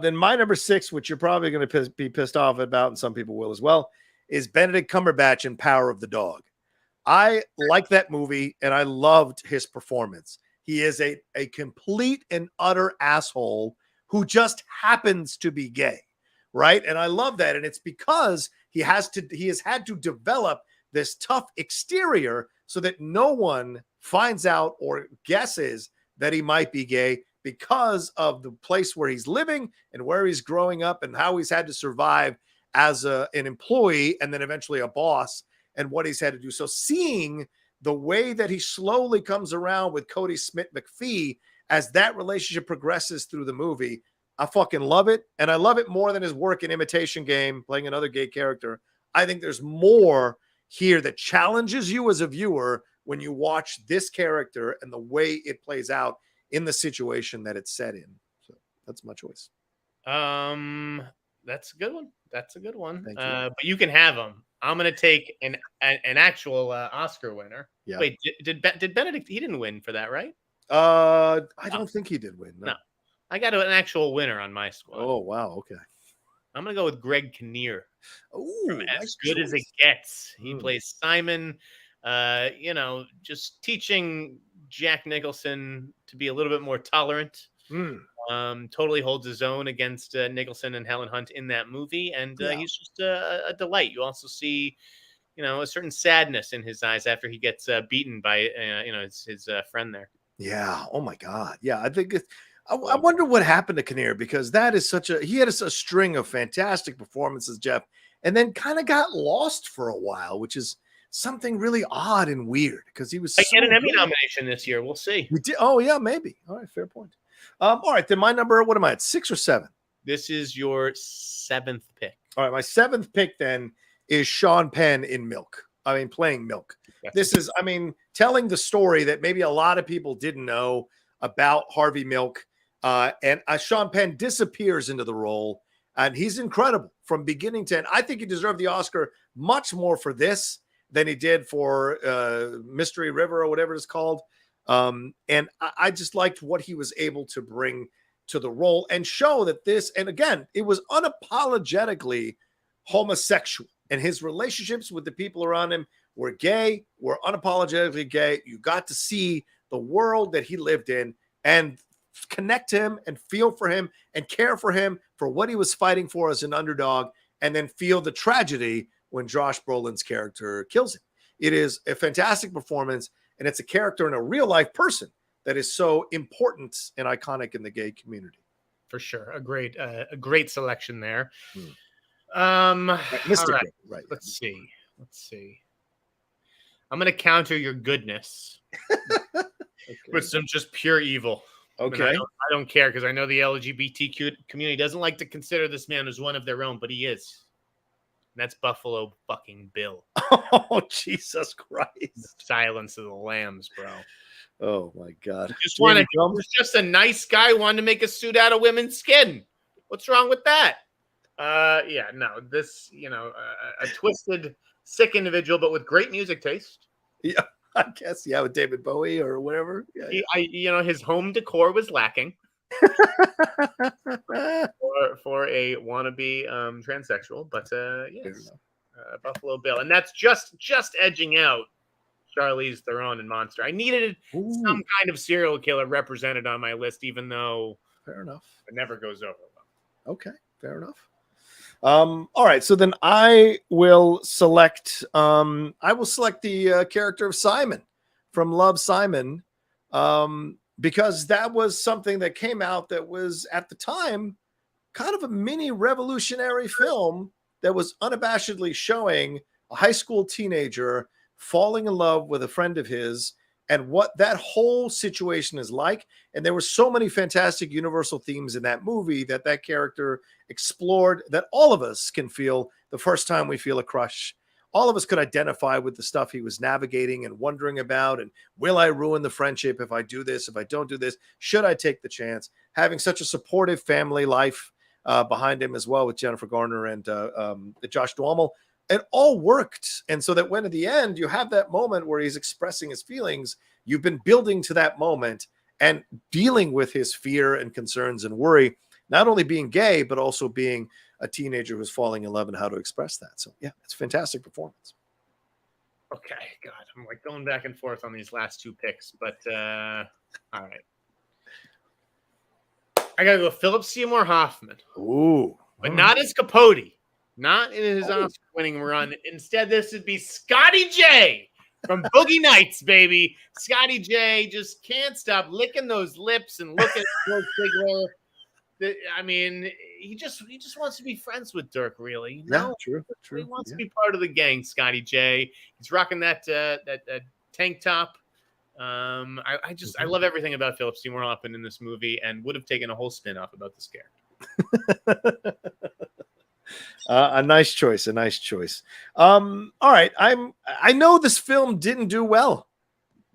Then my number 6, which you're probably going to be pissed off about, and some people will as well, is Benedict Cumberbatch in Power of the Dog. I like that movie, and I loved his performance. He is a complete and utter asshole who just happens to be gay, right? And I love that, and it's because he has had to develop this tough exterior so that no one finds out or guesses that he might be gay because of the place where he's living and where he's growing up and how he's had to survive as an employee and then eventually a boss and what he's had to do. So seeing the way that he slowly comes around with Cody Smith-McPhee as that relationship progresses through the movie, I fucking love it. And I love it more than his work in Imitation Game, playing another gay character. I think there's more here that challenges you as a viewer when you watch this character and the way it plays out in the situation that it's set in. So that's my choice. That's a good one. That's a good one. But you can have them. I'm going to take an actual Oscar winner. Yeah. Wait, did Benedict? He didn't win for that, right? I don't think he did win. No. I got an actual winner on my squad. Oh, wow. Okay. I'm going to go with Greg Kinnear. Oh, As Good as It Gets. He plays Simon, just teaching Jack Nicholson to be a little bit more tolerant. Totally holds his own against Nicholson and Helen Hunt in that movie. And he's just a delight. You also see, a certain sadness in his eyes after he gets beaten by, his friend there. Yeah. Oh, my God. Yeah, I think I wonder what happened to Kinnear, because that is he had a string of fantastic performances, Jeff, and then kind of got lost for a while, which is something really odd and weird because he was. I So get an Emmy good. nomination this year. We'll see. We did. Oh yeah, maybe. All right, fair point. All right, then my number. What am I at? 6 or 7? This is your 7th pick. All right, my 7th pick then is Sean Penn in Milk. I mean, playing Milk. This is, I mean, telling the story that maybe a lot of people didn't know about Harvey Milk. And Sean Penn disappears into the role, and he's incredible from beginning to end. I think he deserved the Oscar much more for this than he did for Mystery River or whatever it's called. And I just liked what he was able to bring to the role and show that this, and again, it was unapologetically homosexual, and his relationships with the people around him were gay, were unapologetically gay. You got to see the world that he lived in and connect to him and feel for him and care for him for what he was fighting for as an underdog, and then feel the tragedy when Josh Brolin's character kills him. It is a fantastic performance, and it's a character and a real life person that is so important and iconic in the gay community. For sure. A great selection there. Mystic, all right. Let's see. I'm going to counter your goodness with some just pure evil. Okay. I don't care because I know the LGBTQ community doesn't like to consider this man as one of their own, but he is. And that's Buffalo fucking Bill. Oh, Jesus Christ. Silence of the Lambs, bro. Oh, my God. He was just a nice guy who wanted to make a suit out of women's skin. What's wrong with that? This, a twisted, sick individual, but with great music taste. Yeah, I guess. Yeah, with David Bowie or whatever. Yeah. His home decor was lacking for a wannabe transsexual, but yes, Buffalo Bill, and that's just edging out Charlize Theron and Monster. I needed some kind of serial killer represented on my list, even though fair enough, it never goes over well. Okay, fair enough. All right, so then I will select the character of Simon from Love, Simon, because that was something that came out that was at the time kind of a mini revolutionary film that was unabashedly showing a high school teenager falling in love with a friend of his and what that whole situation is like. And there were so many fantastic universal themes in that movie that character explored that all of us can feel the first time we feel a crush. All of us could identify with the stuff he was navigating and wondering about. And will I ruin the friendship if I do this? If I don't do this, should I take the chance? Having such a supportive family life behind him as well with Jennifer Garner and Josh Duhamel. It all worked. And so that when at the end you have that moment where he's expressing his feelings, you've been building to that moment and dealing with his fear and concerns and worry, not only being gay, but also being a teenager who's falling in love and how to express that. So yeah, it's a fantastic performance. Okay. God, I'm like going back and forth on these last two picks, but all right. I got to go Philip Seymour Hoffman. Ooh. But not as Capote. Not in his Oscar-winning run. Instead, this would be Scotty J from Boogie Nights, baby. Scotty J just can't stop licking those lips and looking at Dirk Diggler. I mean, he just wants to be friends with Dirk, really. Yeah, true. He wants to be part of the gang, Scotty J. He's rocking that tank top. I love everything about Philip Seymour Hoffman in this movie, and would have taken a whole spin-off about this character. A nice choice. All right. I know this film didn't do well.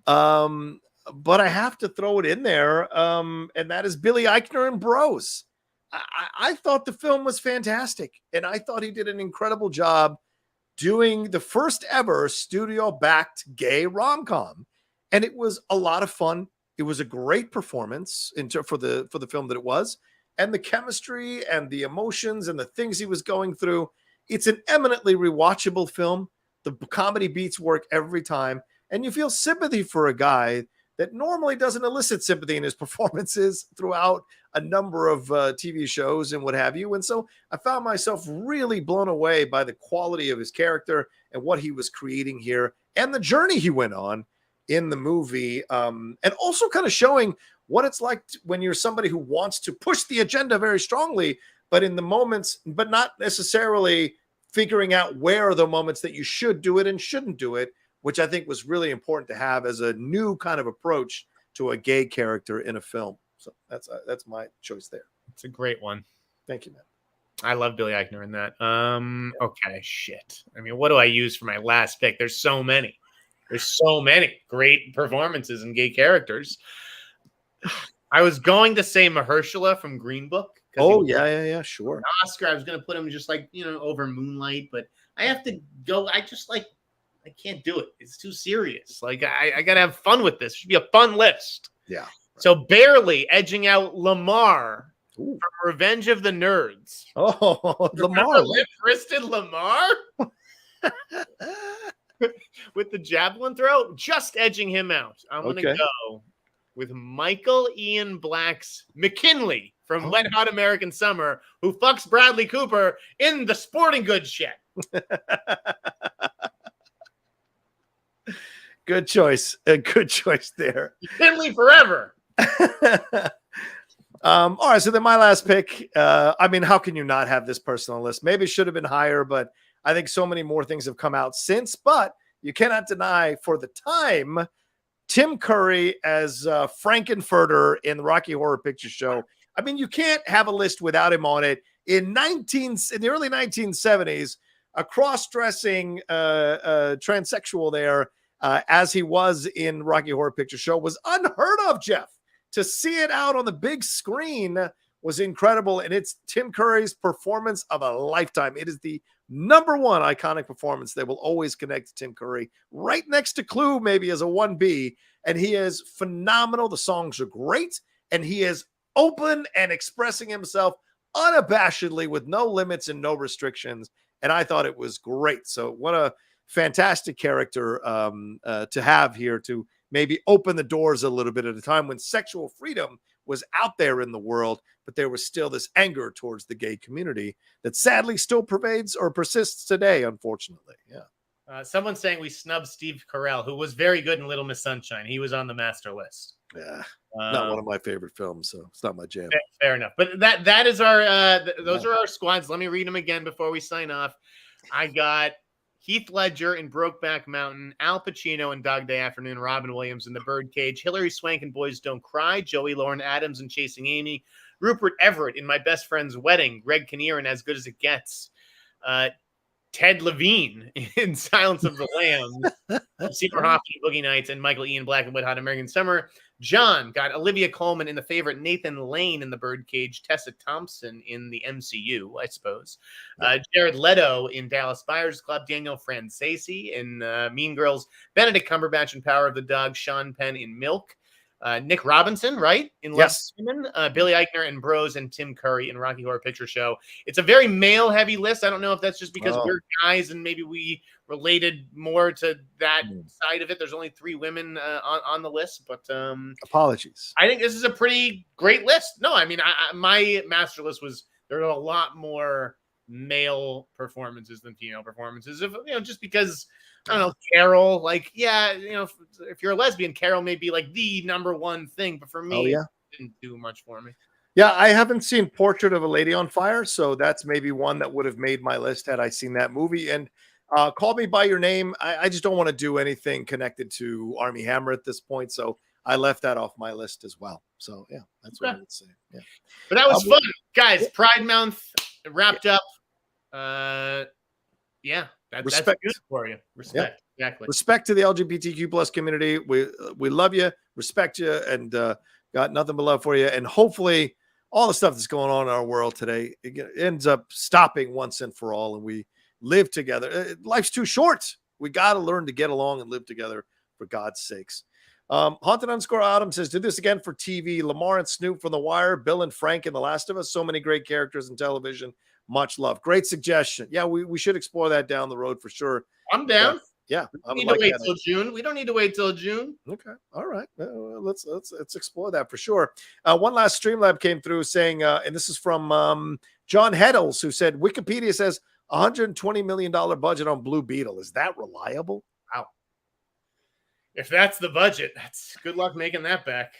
But I have to throw it in there. And that is Billy Eichner and Bros. I thought the film was fantastic. And I thought he did an incredible job doing the first ever studio-backed gay rom-com. And it was a lot of fun. It was a great performance for the film that it was. And the chemistry and the emotions and the things he was going through. It's an eminently rewatchable film. The comedy beats work every time. And you feel sympathy for a guy that normally doesn't elicit sympathy in his performances throughout a number of TV shows and what have you. And so I found myself really blown away by the quality of his character and what he was creating here and the journey he went on in the movie. And also kind of showing what it's like when you're somebody who wants to push the agenda very strongly, but in the moments, but not necessarily figuring out where are the moments that you should do it and shouldn't do it, which I think was really important to have as a new kind of approach to a gay character in a film. So that's my choice there. It's a great one. Thank you, man. I love Billy Eichner in that. Okay, shit. I mean, what do I use for my last pick? There's so many. There's so many great performances and gay characters. I was going to say Mahershala from Green Book. Oh, yeah, sure. Oscar, I was going to put him just like, over Moonlight, but I have to go. I can't do it. It's too serious. Like, I got to have fun with this. It should be a fun list. Yeah. So barely edging out Lamar Ooh. from Revenge of the Nerds. Oh, Lamar. Lip-wristed Lamar? With the javelin throw? Just edging him out. I'm going to go with Michael Ian Black's McKinley from Wet Hot American Summer, who fucks Bradley Cooper in the sporting goods shed. Good choice. A good choice there. McKinley forever. All right, so then my last pick. I mean, how can you not have this person on the list? Maybe it should have been higher, but I think so many more things have come out since. But you cannot deny, for the time, Tim Curry as Frankenfurter in the Rocky Horror Picture Show. I mean, you can't have a list without him on it. In the early 1970s, a cross-dressing transsexual there, as he was in Rocky Horror Picture Show, was unheard of, Jeff. To see it out on the big screen was incredible, and it's Tim Curry's performance of a lifetime. It is the number one iconic performance that will always connect to Tim Curry, right next to Clue, maybe as a 1B, and he is phenomenal. The songs are great, and he is open and expressing himself unabashedly with no limits and no restrictions, and I thought it was great. So what a fantastic character to have here to maybe open the doors a little bit at a time when sexual freedom was out there in the world, but there was still this anger towards the gay community that sadly still pervades or persists today, unfortunately. Yeah. Someone's saying we snubbed Steve Carell, who was very good in Little Miss Sunshine. He was on the master list. Yeah, not one of my favorite films, so it's not my jam. Fair enough. But that is our those are our squads. Let me read them again before we sign off. I got Heath Ledger in Brokeback Mountain, Al Pacino in Dog Day Afternoon, Robin Williams in The Birdcage, Hilary Swank in Boys Don't Cry, Joey Lauren Adams in Chasing Amy, Rupert Everett in My Best Friend's Wedding, Greg Kinnear in As Good as It Gets, Ted Levine in Silence of the Lambs, Seymour Hoffman in Boogie Nights, and Michael Ian Black in Wet Hot American Summer. John got Olivia Colman in The Favorite, Nathan Lane in The Birdcage, Tessa Thompson in the MCU, I suppose. Jared Leto in Dallas Buyers Club, Daniel Francesi in Mean Girls, Benedict Cumberbatch in Power of the Dog, Sean Penn in Milk, Nick Robinson, right? In Less Women, Billy Eichner in Bros, and Tim Curry in Rocky Horror Picture Show. It's a very male-heavy list. I don't know if that's just because we're guys and maybe we related more to that side of it. There's only 3 women on the list, but apologies. I think this is a pretty great list. No, I mean, my master list was there are a lot more male performances than female performances. If just because I don't know, Carol, like, if you're a lesbian, Carol may be like the number one thing, but for me, it didn't do much for me. Yeah, I haven't seen Portrait of a Lady on Fire, so that's maybe one that would have made my list had I seen that movie. And Call Me by Your Name, I just don't want to do anything connected to Armie Hammer at this point, so I left that off my list as well. So yeah, that's what I would say. Yeah, but that was fun, guys. Pride Month wrapped up. Yeah, that's good for you. Respect, exactly. Respect to the LGBTQ plus community. We love you, respect you, and got nothing but love for you. And hopefully, all the stuff that's going on in our world today ends up stopping once and for all, and we live together. Life's too short. We got to learn to get along and live together, for God's sakes. Haunted_Autumn says, do this again for TV. Lamar and Snoop from The Wire, Bill and Frank in The Last of Us. So many great characters in television. Much love. Great suggestion. Yeah, we should explore that down the road for sure. I'm down. Yeah. We don't need to wait till June. We don't need to wait till June. Okay. All right. Let's explore that for sure. One last Streamlab came through saying, and this is from John Heddles, who said, Wikipedia says $120 million budget on Blue Beetle. Is that reliable? Wow. If that's the budget, that's good luck making that back.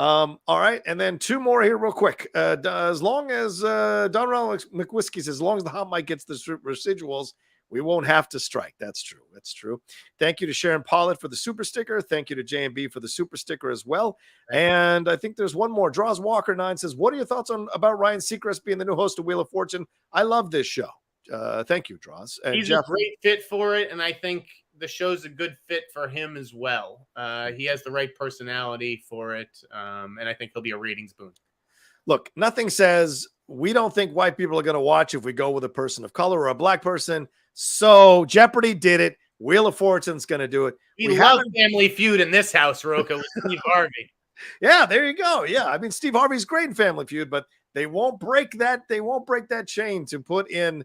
All right, and then 2 more here real quick. As long as Don Ronald McWhiskey says, as long as the hot mic gets the residuals, we won't have to strike. That's true. That's true. Thank you to Sharon Pollitt for the super sticker. Thank you to J&B for the super sticker as well. And I think there's one more. Draws Walker 9 says, what are your thoughts about Ryan Seacrest being the new host of Wheel of Fortune? I love this show. Thank you, Draws. And he's Jeff, a great fit for it, and I think the show's a good fit for him as well. He has the right personality for it, and I think he'll be a ratings boon. Look, nothing says we don't think white people are going to watch if we go with a person of color or a black person. So Jeopardy did it. Wheel of Fortune's going to do it. We love Family Feud in this house, Rocha, with Steve Harvey. Yeah, there you go. Yeah, I mean, Steve Harvey's great in Family Feud, but they won't break that. They won't break that chain to put in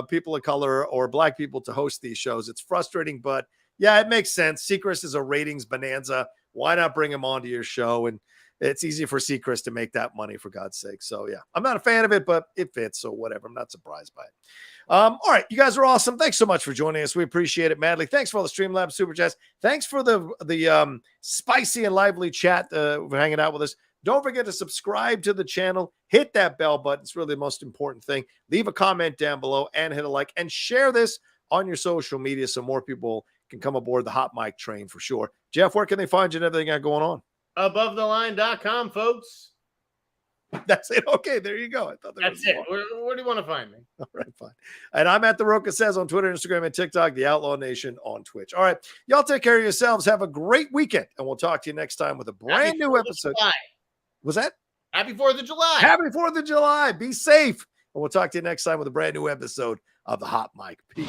people of color or black people to host these shows. It's frustrating, but yeah, it makes sense. Seacrest is a ratings bonanza. Why not bring him onto your show? And it's easy for Seacrest to make that money, for God's sake. So yeah, I'm not a fan of it, but it fits. So whatever. I'm not surprised by it. All right, you guys are awesome. Thanks so much for joining us. We appreciate it madly. Thanks for all the StreamLabs super chats. Thanks for the spicy and lively chat for hanging out with us. Don't forget to subscribe to the channel. Hit that bell button. It's really the most important thing. Leave a comment down below and hit a like and share this on your social media so more people can come aboard the hot mic train for sure. Jeff, where can they find you and everything got going on? AboveTheLine.com, folks. That's it. Okay, there you go. I thought that's it. Where do you want to find me? All right, fine. And I'm at The Rocha Says on Twitter, Instagram, and TikTok, The Outlaw Nation on Twitch. All right, y'all take care of yourselves. Have a great weekend, and we'll talk to you next time with a brand new episode. Was that? Happy 4th of July. Happy 4th of July. Be safe. And we'll talk to you next time with a brand new episode of The Hot Mic. Peace.